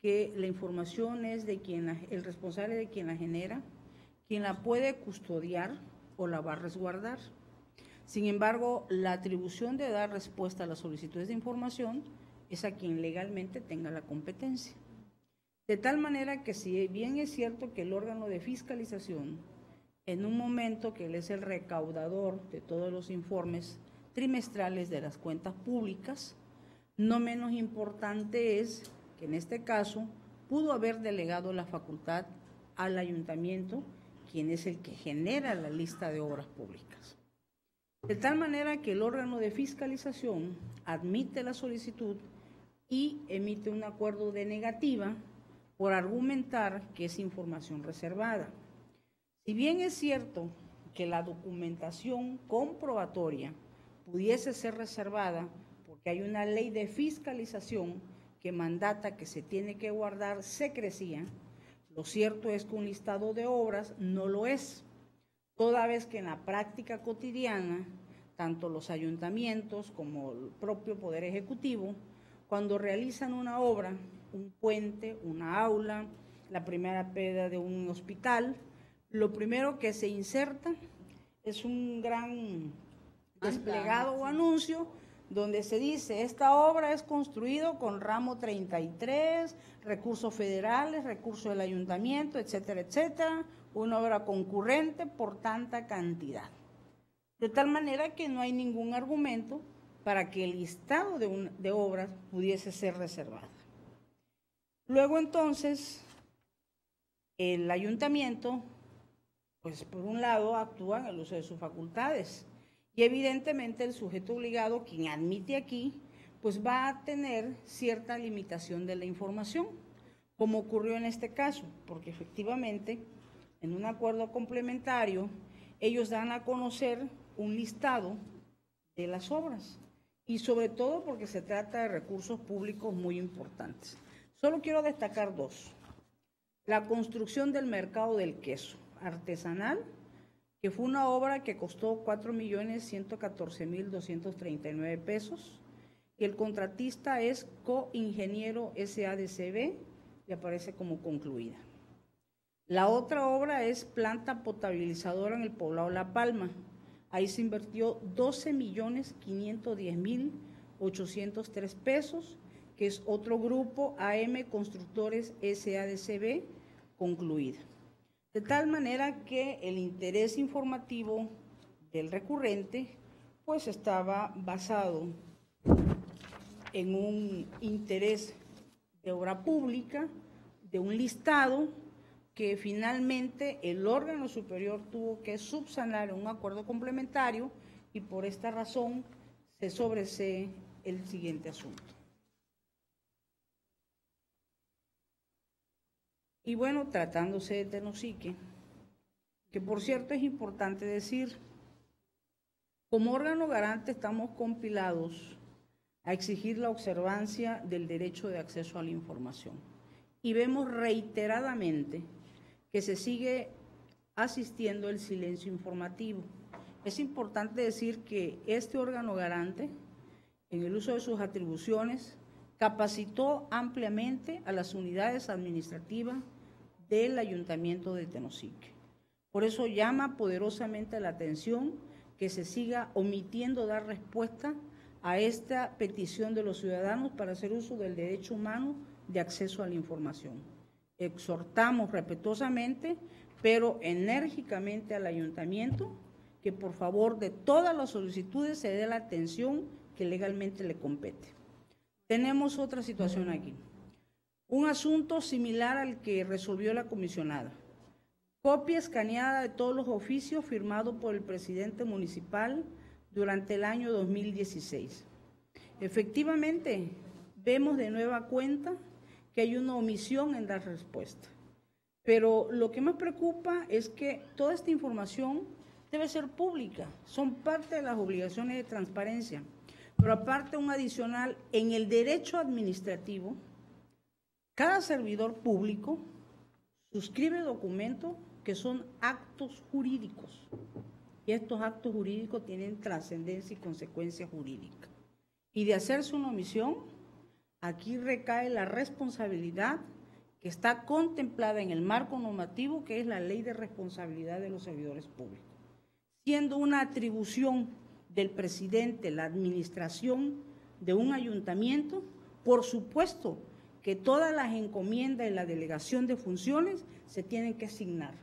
que la información es de el responsable de quien la genera, quien la puede custodiar o la va a resguardar. Sin embargo, la atribución de dar respuesta a las solicitudes de información es a quien legalmente tenga la competencia. De tal manera que, si bien es cierto que el órgano de fiscalización, en un momento que él es el recaudador de todos los informes trimestrales de las cuentas públicas, no menos importante es que en este caso pudo haber delegado la facultad al ayuntamiento, quien es el que genera la lista de obras públicas. De tal manera que el órgano de fiscalización admite la solicitud y emite un acuerdo de negativa por argumentar que es información reservada. Si bien es cierto que la documentación comprobatoria pudiese ser reservada porque hay una ley de fiscalización que mandata que se tiene que guardar secrecía, lo cierto es que un listado de obras no lo es, toda vez que en la práctica cotidiana, tanto los ayuntamientos como el propio Poder Ejecutivo, cuando realizan una obra, un puente, una aula, la primera piedra de un hospital, lo primero que se inserta es un gran desplegado o anuncio donde se dice: esta obra es construido con ramo 33, recursos federales, recursos del ayuntamiento, etcétera, etcétera, una obra concurrente por tanta cantidad. De tal manera que no hay ningún argumento para que el listado de obras pudiese ser reservado. Luego, entonces, el ayuntamiento, pues por un lado, actúa en el uso de sus facultades y evidentemente el sujeto obligado, quien admite aquí, pues va a tener cierta limitación de la información, como ocurrió en este caso, porque efectivamente, en un acuerdo complementario, ellos dan a conocer un listado de las obras y sobre todo porque se trata de recursos públicos muy importantes. Solo quiero destacar dos: la construcción del mercado del queso artesanal, que fue una obra que costó 4.114.239 pesos, y el contratista es Coingeniero SADCB y aparece como concluida. La otra obra es planta potabilizadora en el poblado La Palma. Ahí se invirtió 12.510.803 pesos, que es otro grupo, AM Constructores SADCB, concluida. De tal manera que el interés informativo del recurrente pues estaba basado en un interés de obra pública, de un listado que finalmente el órgano superior tuvo que subsanar en un acuerdo complementario, y por esta razón se sobresee el siguiente asunto. Y bueno, tratándose de Tenosique, que por cierto es importante decir, como órgano garante estamos compilados a exigir la observancia del derecho de acceso a la información. Y vemos reiteradamente que se sigue asistiendo el silencio informativo. Es importante decir que este órgano garante, en el uso de sus atribuciones, capacitó ampliamente a las unidades administrativas del Ayuntamiento de Tenosique. Por eso llama poderosamente la atención que se siga omitiendo dar respuesta a esta petición de los ciudadanos para hacer uso del derecho humano de acceso a la información. Exhortamos respetuosamente, pero enérgicamente al Ayuntamiento que por favor de todas las solicitudes se dé la atención que legalmente le compete. Tenemos otra situación aquí. Un asunto similar al que resolvió la comisionada. Copia escaneada de todos los oficios firmados por el presidente municipal durante el año 2016. Efectivamente, vemos de nueva cuenta que hay una omisión en dar respuesta. Pero lo que más preocupa es que toda esta información debe ser pública, son parte de las obligaciones de transparencia. Pero aparte, un adicional, en el derecho administrativo, cada servidor público suscribe documentos que son actos jurídicos. Y estos actos jurídicos tienen trascendencia y consecuencia jurídica. Y de hacerse una omisión, aquí recae la responsabilidad que está contemplada en el marco normativo, que es la Ley de Responsabilidad de los Servidores Públicos. Siendo una atribución del presidente la administración de un ayuntamiento, por supuesto que todas las encomiendas y la delegación de funciones se tienen que asignar.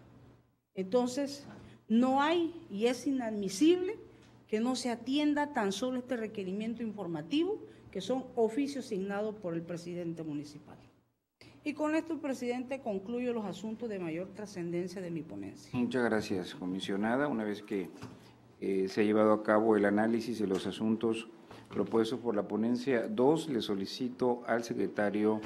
Entonces, no hay y es inadmisible que no se atienda tan solo este requerimiento informativo, que son oficios asignados por el presidente municipal. Y con esto, presidente, concluyo los asuntos de mayor trascendencia de mi ponencia. Muchas gracias, comisionada. Una vez que se ha llevado a cabo el análisis de los asuntos propuestos por la ponencia 2, le solicito al secretario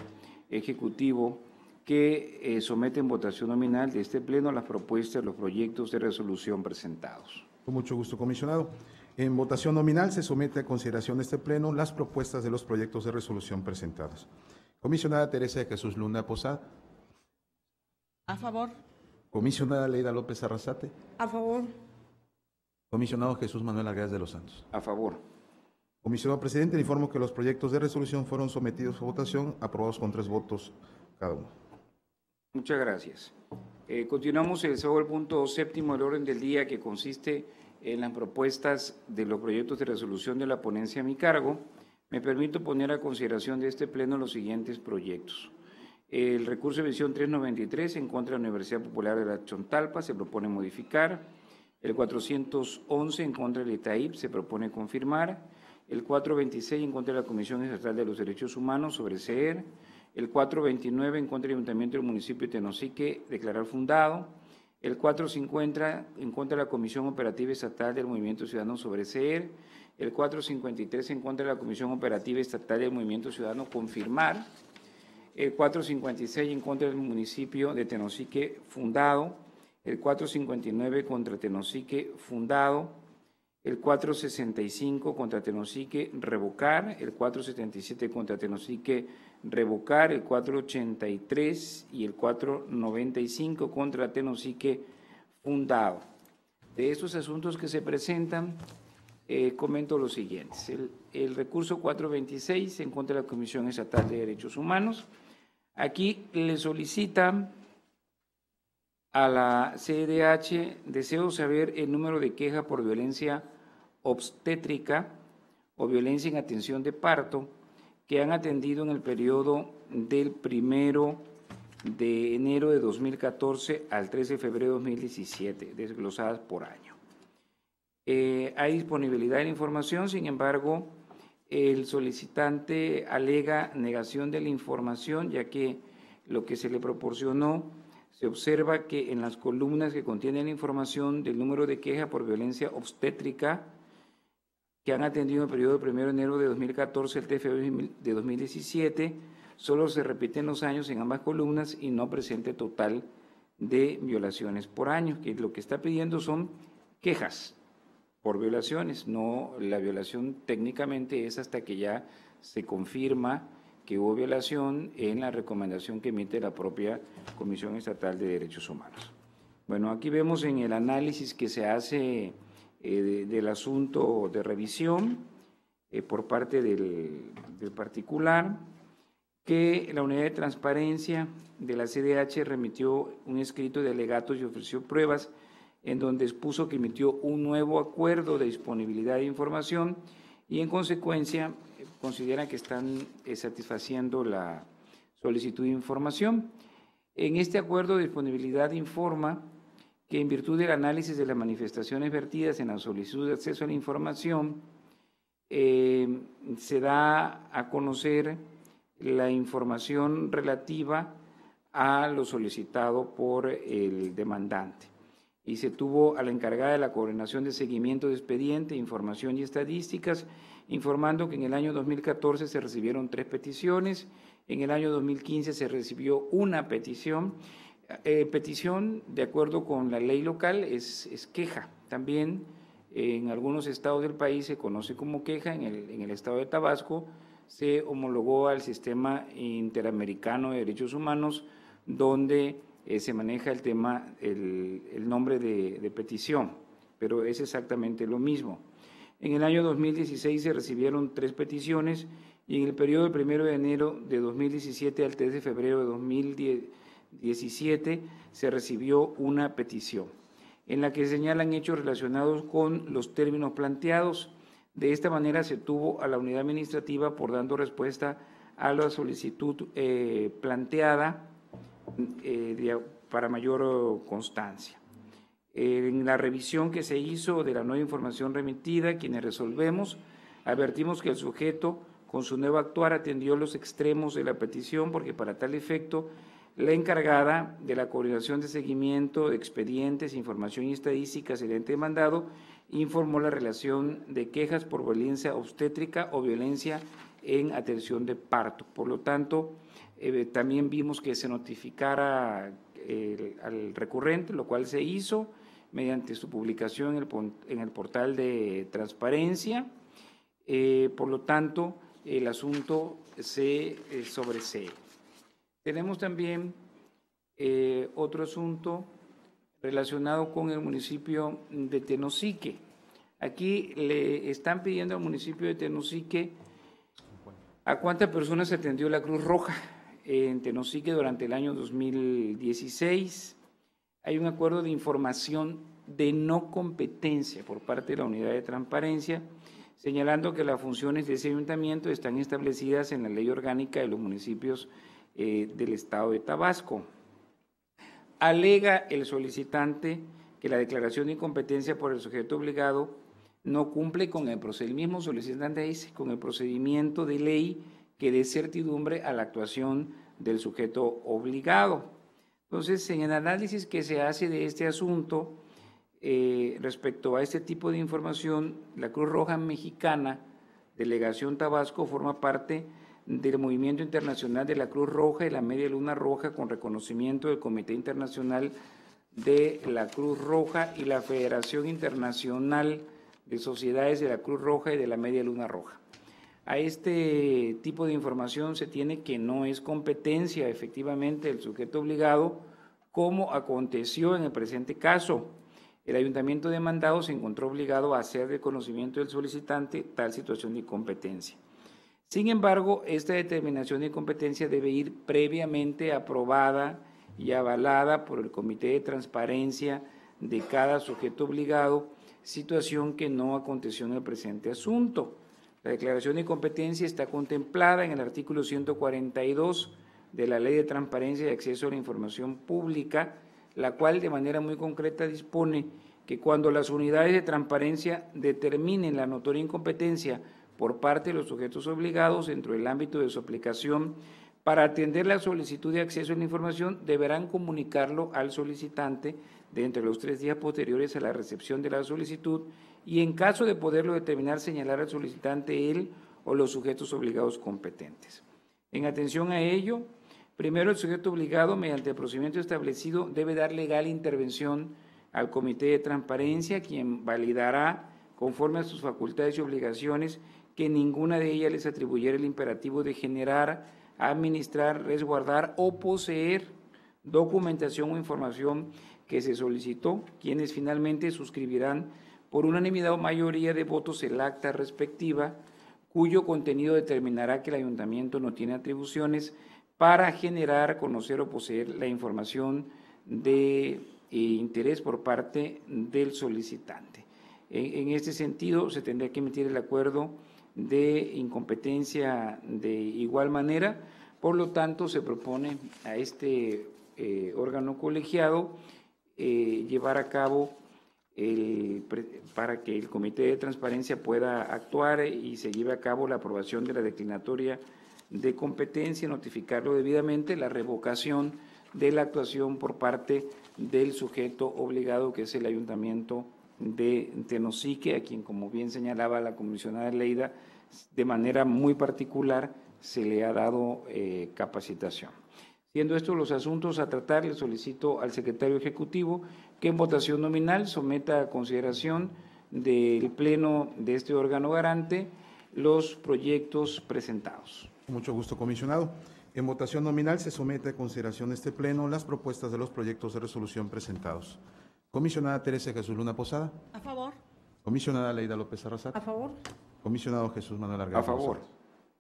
ejecutivo que someta en votación nominal de este pleno las propuestas, los proyectos de resolución presentados. Con mucho gusto, comisionado. En votación nominal se somete a consideración de este pleno las propuestas de los proyectos de resolución presentados. Comisionada Teresa de Jesús Luna Posada. A favor. Comisionada Leida López Arrasate. A favor. Comisionado Jesús Manuel Arguedas de los Santos. A favor. Comisionado presidente, le informo que los proyectos de resolución fueron sometidos a votación, aprobados con 3 votos cada uno. Muchas gracias. Continuamos el punto séptimo del orden del día, que consiste en las propuestas de los proyectos de resolución de la ponencia a mi cargo. Me permito poner a consideración de este pleno los siguientes proyectos. El recurso de visión 393 en contra de la Universidad Popular de la Chontalpa se propone modificar. El 411 en contra del ITAIP se propone confirmar. El 426 en contra de la Comisión Estatal de los Derechos Humanos, sobreseer. El 429 en contra del Ayuntamiento del municipio de Tenosique, declarar fundado. El 450 en contra de la Comisión Operativa Estatal del Movimiento Ciudadano, sobreseer. El 453 en contra de la Comisión Operativa Estatal del Movimiento Ciudadano, confirmar. El 456 en contra del municipio de Tenosique, fundado. El 459 contra Tenosique, fundado. El 465 contra Tenosique, revocar. El 477 contra Tenosique, revocar. El 483 y el 495 contra Tenosique, fundado. De estos asuntos que se presentan, comento los siguientes. El recurso 426 en contra de la Comisión Estatal de Derechos Humanos. Aquí le solicitan a la CEDH, deseo saber el número de quejas por violencia obstétrica o violencia en atención de parto que han atendido en el periodo del 1 de enero de 2014 al 13 de febrero de 2017, desglosadas por año. Hay disponibilidad de la información, sin embargo, el solicitante alega negación de la información, ya que lo que se le proporcionó, se observa que en las columnas que contienen la información del número de quejas por violencia obstétrica que han atendido en el periodo del 1 de enero de 2014 al 3 de febrero de 2017, solo se repiten los años en ambas columnas y no presente total de violaciones por año, que lo que está pidiendo son quejas por violaciones, no la violación técnicamente es hasta que ya se confirma que hubo violación en la recomendación que emite la propia Comisión Estatal de Derechos Humanos. Bueno, aquí vemos en el análisis que se hace del asunto de revisión por parte del particular, que la Unidad de Transparencia de la CDH remitió un escrito de alegatos y ofreció pruebas en donde expuso que emitió un nuevo acuerdo de disponibilidad de información y en consecuencia considera que están satisfaciendo la solicitud de información. En este acuerdo de disponibilidad informa que en virtud del análisis de las manifestaciones vertidas en la solicitud de acceso a la información, se da a conocer la información relativa a lo solicitado por el demandante y se tuvo a la encargada de la coordinación de seguimiento de expediente, información y estadísticas, informando que en el año 2014 se recibieron 3 peticiones, en el año 2015 se recibió una petición. Petición, de acuerdo con la ley local, es queja. También en algunos estados del país se conoce como queja. En el estado de Tabasco se homologó al Sistema Interamericano de Derechos Humanos, donde se maneja el tema, el nombre de petición, pero es exactamente lo mismo. En el año 2016 se recibieron 3 peticiones y en el periodo del 1 de enero de 2017 al 3 de febrero de 2017 se recibió una petición en la que se señalan hechos relacionados con los términos planteados. De esta manera se tuvo a la unidad administrativa por dando respuesta a la solicitud planteada para mayor constancia. En la revisión que se hizo de la nueva información remitida, quienes resolvemos, advertimos que el sujeto con su nuevo actuar atendió los extremos de la petición porque para tal efecto la encargada de la coordinación de seguimiento de expedientes, información y estadísticas del ente demandado informó la relación de quejas por violencia obstétrica o violencia en atención de parto. Por lo tanto, también vimos que se notificara al recurrente, lo cual se hizo mediante su publicación en el portal de transparencia. Por lo tanto, el asunto se sobresee. Tenemos también otro asunto relacionado con el municipio de Tenosique. Aquí le están pidiendo al municipio de Tenosique a cuántas personas atendió la Cruz Roja en Tenosique durante el año 2016. Hay un acuerdo de información de no competencia por parte de la Unidad de Transparencia, señalando que las funciones de ese ayuntamiento están establecidas en la Ley Orgánica de los Municipios del Estado de Tabasco. Alega el solicitante que la declaración de incompetencia por el sujeto obligado no cumple con el procedimiento, solicitante dice, con el procedimiento de ley que dé certidumbre a la actuación del sujeto obligado. Entonces, en el análisis que se hace de este asunto, respecto a este tipo de información, la Cruz Roja Mexicana, Delegación Tabasco, forma parte del Movimiento Internacional de la Cruz Roja y la Media Luna Roja con reconocimiento del Comité Internacional de la Cruz Roja y la Federación Internacional de Sociedades de la Cruz Roja y de la Media Luna Roja. A este tipo de información se tiene que no es competencia efectivamente del sujeto obligado, como aconteció en el presente caso. El ayuntamiento demandado se encontró obligado a hacer de conocimiento del solicitante tal situación de incompetencia. Sin embargo, esta determinación de incompetencia debe ir previamente aprobada y avalada por el Comité de Transparencia de cada sujeto obligado, situación que no aconteció en el presente asunto. La declaración de incompetencia está contemplada en el artículo 142 de la Ley de Transparencia y Acceso a la Información Pública, la cual de manera muy concreta dispone que cuando las unidades de transparencia determinen la notoria incompetencia por parte de los sujetos obligados dentro del ámbito de su aplicación, para atender la solicitud de acceso a la información deberán comunicarlo al solicitante dentro de los 3 días posteriores a la recepción de la solicitud y en caso de poderlo determinar señalar al solicitante él o los sujetos obligados competentes. En atención a ello, primero el sujeto obligado mediante el procedimiento establecido debe dar legal intervención al Comité de Transparencia, quien validará conforme a sus facultades y obligaciones que ninguna de ellas les atribuyera el imperativo de generar, administrar, resguardar o poseer documentación o información que se solicitó, quienes finalmente suscribirán por unanimidad o mayoría de votos el acta respectiva, cuyo contenido determinará que el ayuntamiento no tiene atribuciones para generar, conocer o poseer la información de interés por parte del solicitante. En este sentido, se tendría que emitir el acuerdo de incompetencia de igual manera, por lo tanto, se propone a este órgano colegiado llevar a cabo para que el Comité de Transparencia pueda actuar y se lleve a cabo la aprobación de la declinatoria de competencia, notificarlo debidamente, la revocación de la actuación por parte del sujeto obligado, que es el Ayuntamiento de Tenosique, a quien, como bien señalaba la comisionada Leida, de manera muy particular se le ha dado capacitación. Siendo estos los asuntos a tratar, le solicito al secretario ejecutivo que en votación nominal someta a consideración del Pleno de este órgano garante los proyectos presentados. Mucho gusto, comisionado. En votación nominal se somete a consideración de este Pleno las propuestas de los proyectos de resolución presentados. Comisionada Teresa Jesús Luna Posada. A favor. Comisionada Leida López Arrasate. A favor. Comisionado Jesús Manuel Argara. A favor.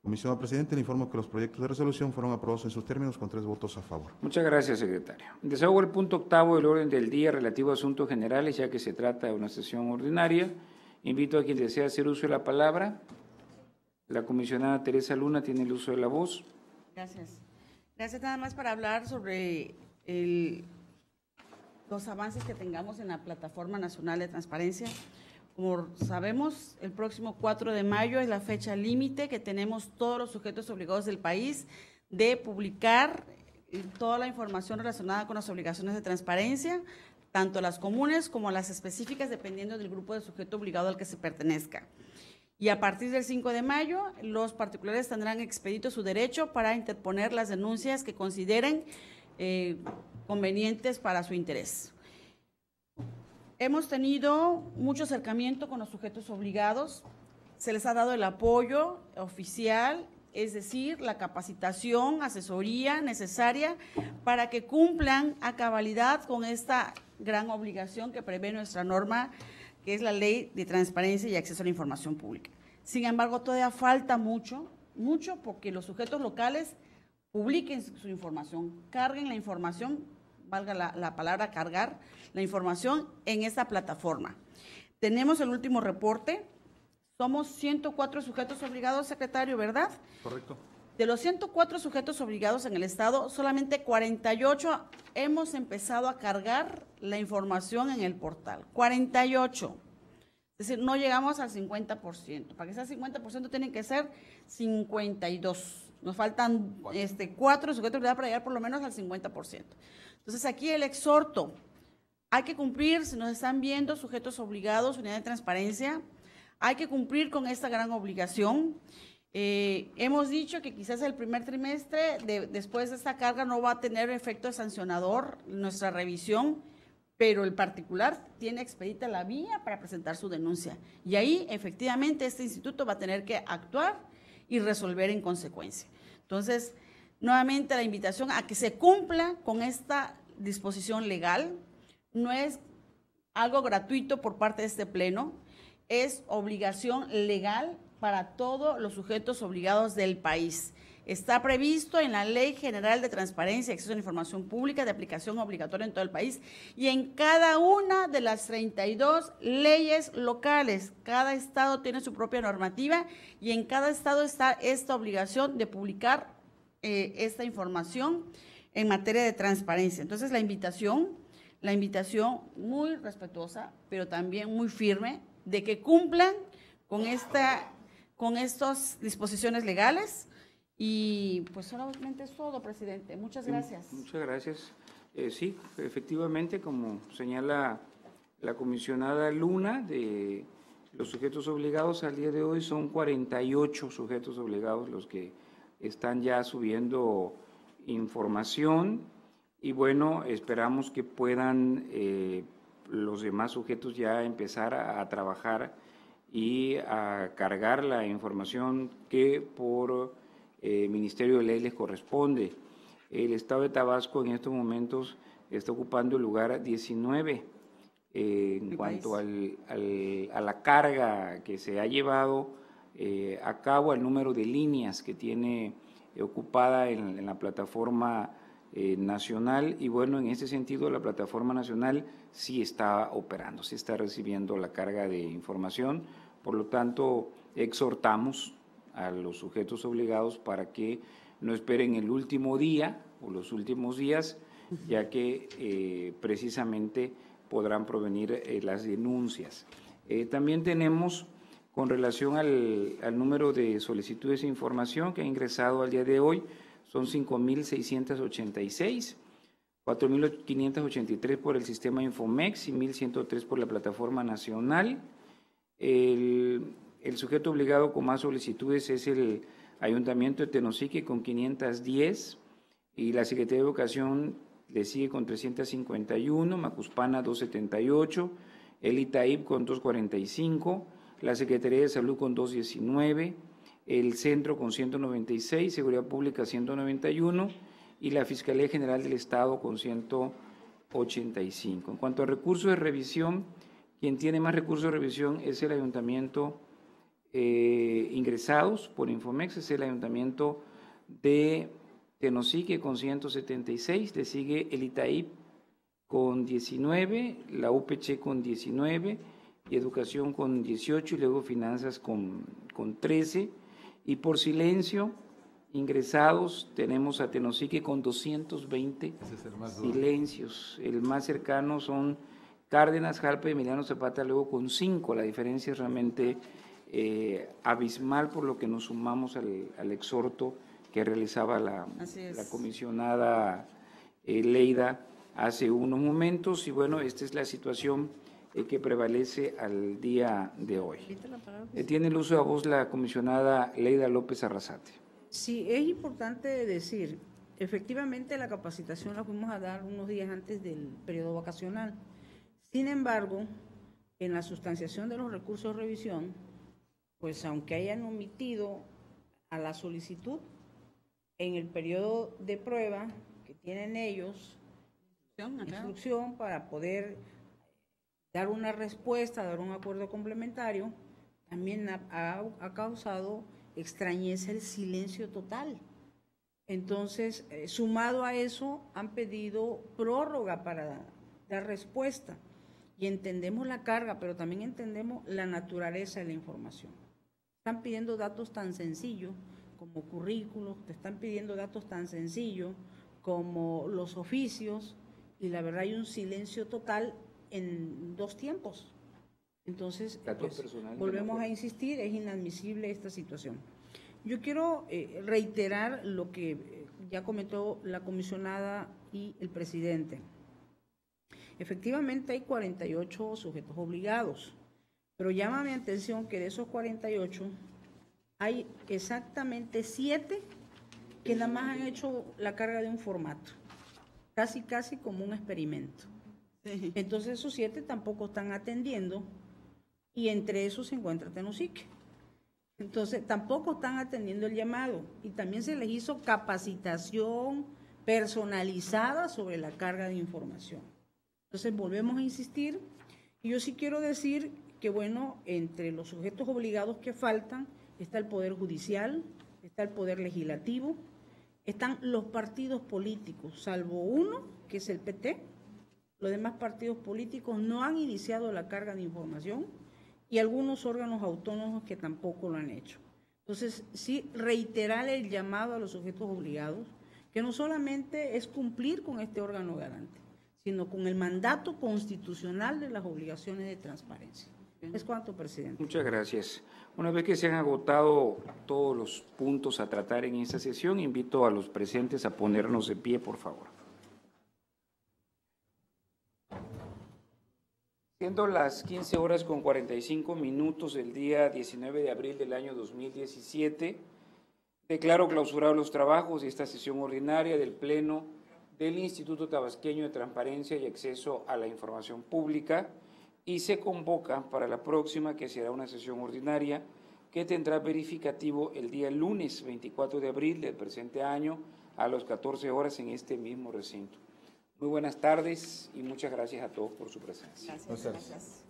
Comisionado presidente, le informo que los proyectos de resolución fueron aprobados en sus términos con 3 votos a favor. Muchas gracias, secretario. Desahogo el punto octavo del orden del día relativo a asuntos generales, ya que se trata de una sesión ordinaria. Invito a quien desea hacer uso de la palabra. La comisionada Teresa Luna tiene el uso de la voz. Gracias. Gracias, nada más para hablar sobre los avances que tengamos en la Plataforma Nacional de Transparencia. Como sabemos, el próximo 4 de mayo es la fecha límite que tenemos todos los sujetos obligados del país de publicar toda la información relacionada con las obligaciones de transparencia, tanto las comunes como las específicas, dependiendo del grupo de sujeto obligado al que se pertenezca. Y a partir del 5 de mayo, los particulares tendrán expedito su derecho para interponer las denuncias que consideren convenientes para su interés. Hemos tenido mucho acercamiento con los sujetos obligados, se les ha dado el apoyo oficial, es decir, la capacitación, asesoría necesaria para que cumplan a cabalidad con esta gran obligación que prevé nuestra norma, que es la Ley de Transparencia y Acceso a la Información Pública. Sin embargo, todavía falta mucho porque los sujetos locales publiquen su información, carguen la información, valga la palabra cargar, la información en esta plataforma. Tenemos el último reporte, somos 104 sujetos obligados, secretario, ¿verdad? Correcto. De los 104 sujetos obligados en el Estado, solamente 48 hemos empezado a cargar la información en el portal. 48. Es decir, no llegamos al 50%. Para que sea 50% tienen que ser 52. Nos faltan 4 sujetos obligados para llegar por lo menos al 50%. Entonces, aquí el exhorto, hay que cumplir, si nos están viendo, sujetos obligados, unidad de transparencia, hay que cumplir con esta gran obligación. Hemos dicho que quizás el primer trimestre, después de esta carga, no va a tener efecto sancionador nuestra revisión, pero el particular tiene expedita la vía para presentar su denuncia. Y ahí, efectivamente, este instituto va a tener que actuar y resolver en consecuencia. Entonces, nuevamente la invitación a que se cumpla con esta disposición legal. No es algo gratuito por parte de este Pleno, es obligación legal para todos los sujetos obligados del país. Está previsto en la Ley General de Transparencia y Acceso a la Información Pública de aplicación obligatoria en todo el país y en cada una de las 32 leyes locales. Cada estado tiene su propia normativa y en cada estado está esta obligación de publicar esta información en materia de transparencia. Entonces, la invitación muy respetuosa, pero también muy firme, de que cumplan con estas disposiciones legales. Y pues solamente es todo, presidente. Muchas gracias. Muchas gracias. Sí, efectivamente, como señala la comisionada Luna, de los sujetos obligados al día de hoy son 48 sujetos obligados los que están ya subiendo información y bueno, esperamos que puedan los demás sujetos ya empezar a trabajar y a cargar la información que por Ministerio de Ley les corresponde. El Estado de Tabasco en estos momentos está ocupando el lugar 19 en cuanto a la carga que se ha llevado a cabo, al número de líneas que tiene ocupada en la plataforma nacional. Y bueno, en ese sentido la plataforma nacional sí está operando, sí está recibiendo la carga de información. Por lo tanto, exhortamos a los sujetos obligados para que no esperen el último día o los últimos días, ya que precisamente podrán provenir las denuncias. También tenemos, con relación al número de solicitudes de información que ha ingresado al día de hoy, son 5.686, 4.583 por el sistema Infomex y 1.103 por la plataforma nacional. El sujeto obligado con más solicitudes es el Ayuntamiento de Tenosique con 510 y la Secretaría de Educación le sigue con 351, Macuspana 278, el ITAIP con 245, la Secretaría de Salud con 219, el Centro con 196, Seguridad Pública 191 y la Fiscalía General del Estado con 185. En cuanto a recursos de revisión, quien tiene más recursos de revisión es el Ayuntamiento ingresados por Infomex, es el Ayuntamiento de Tenosique con 176, le sigue el ITAIP con 19, la UPC con 19 y Educación con 18 y luego Finanzas con 13. Y por silencio, ingresados, tenemos a Tenosique con 220 silencios. El más cercano son Cárdenas, Jalpa y Emiliano Zapata, luego con 5. La diferencia es realmente abismal, por lo que nos sumamos al exhorto que realizaba la comisionada Leida hace unos momentos. Y bueno, esta es la situación que prevalece al día de hoy. Tiene el uso de voz la comisionada Leida López Arrasate. Sí, es importante decir, efectivamente la capacitación la fuimos a dar unos días antes del periodo vacacional. Sin embargo, en la sustanciación de los recursos de revisión, pues aunque hayan omitido a la solicitud, en el periodo de prueba que tienen ellos, instrucción para poder dar una respuesta, dar un acuerdo complementario, también ha causado extrañeza el silencio total. Entonces, sumado a eso, han pedido prórroga para dar respuesta. Y entendemos la carga, pero también entendemos la naturaleza de la información. Están pidiendo datos tan sencillos como currículos, te están pidiendo datos tan sencillos como los oficios, y la verdad hay un silencio total en 2 tiempos. Entonces, pues, volvemos a insistir, es inadmisible esta situación. Yo quiero reiterar lo que ya comentó la comisionada y el presidente. Efectivamente hay 48 sujetos obligados, pero llama mi atención que de esos 48 hay exactamente 7 que nada más han hecho la carga de un formato, casi como un experimento. Sí. Entonces esos 7 tampoco están atendiendo y entre esos se encuentra Tenosique. Entonces tampoco están atendiendo el llamado y también se les hizo capacitación personalizada sobre la carga de información. Entonces volvemos a insistir y yo sí quiero decir que bueno, entre los sujetos obligados que faltan está el Poder Judicial, está el Poder Legislativo, están los partidos políticos, salvo uno, que es el PT. Los demás partidos políticos no han iniciado la carga de información y algunos órganos autónomos que tampoco lo han hecho. Entonces, sí, reiterar el llamado a los sujetos obligados, que no solamente es cumplir con este órgano garante, sino con el mandato constitucional de las obligaciones de transparencia. Es cuanto, presidente. Muchas gracias. Una vez que se han agotado todos los puntos a tratar en esta sesión, invito a los presentes a ponernos de pie, por favor. Siendo las 15:45 del día 19 de abril del año 2017, declaro clausurados los trabajos de esta sesión ordinaria del Pleno del Instituto Tabasqueño de Transparencia y Acceso a la Información Pública, y se convoca para la próxima, que será una sesión ordinaria que tendrá verificativo el día lunes 24 de abril del presente año a las 14 horas en este mismo recinto. Muy buenas tardes y muchas gracias a todos por su presencia. Gracias.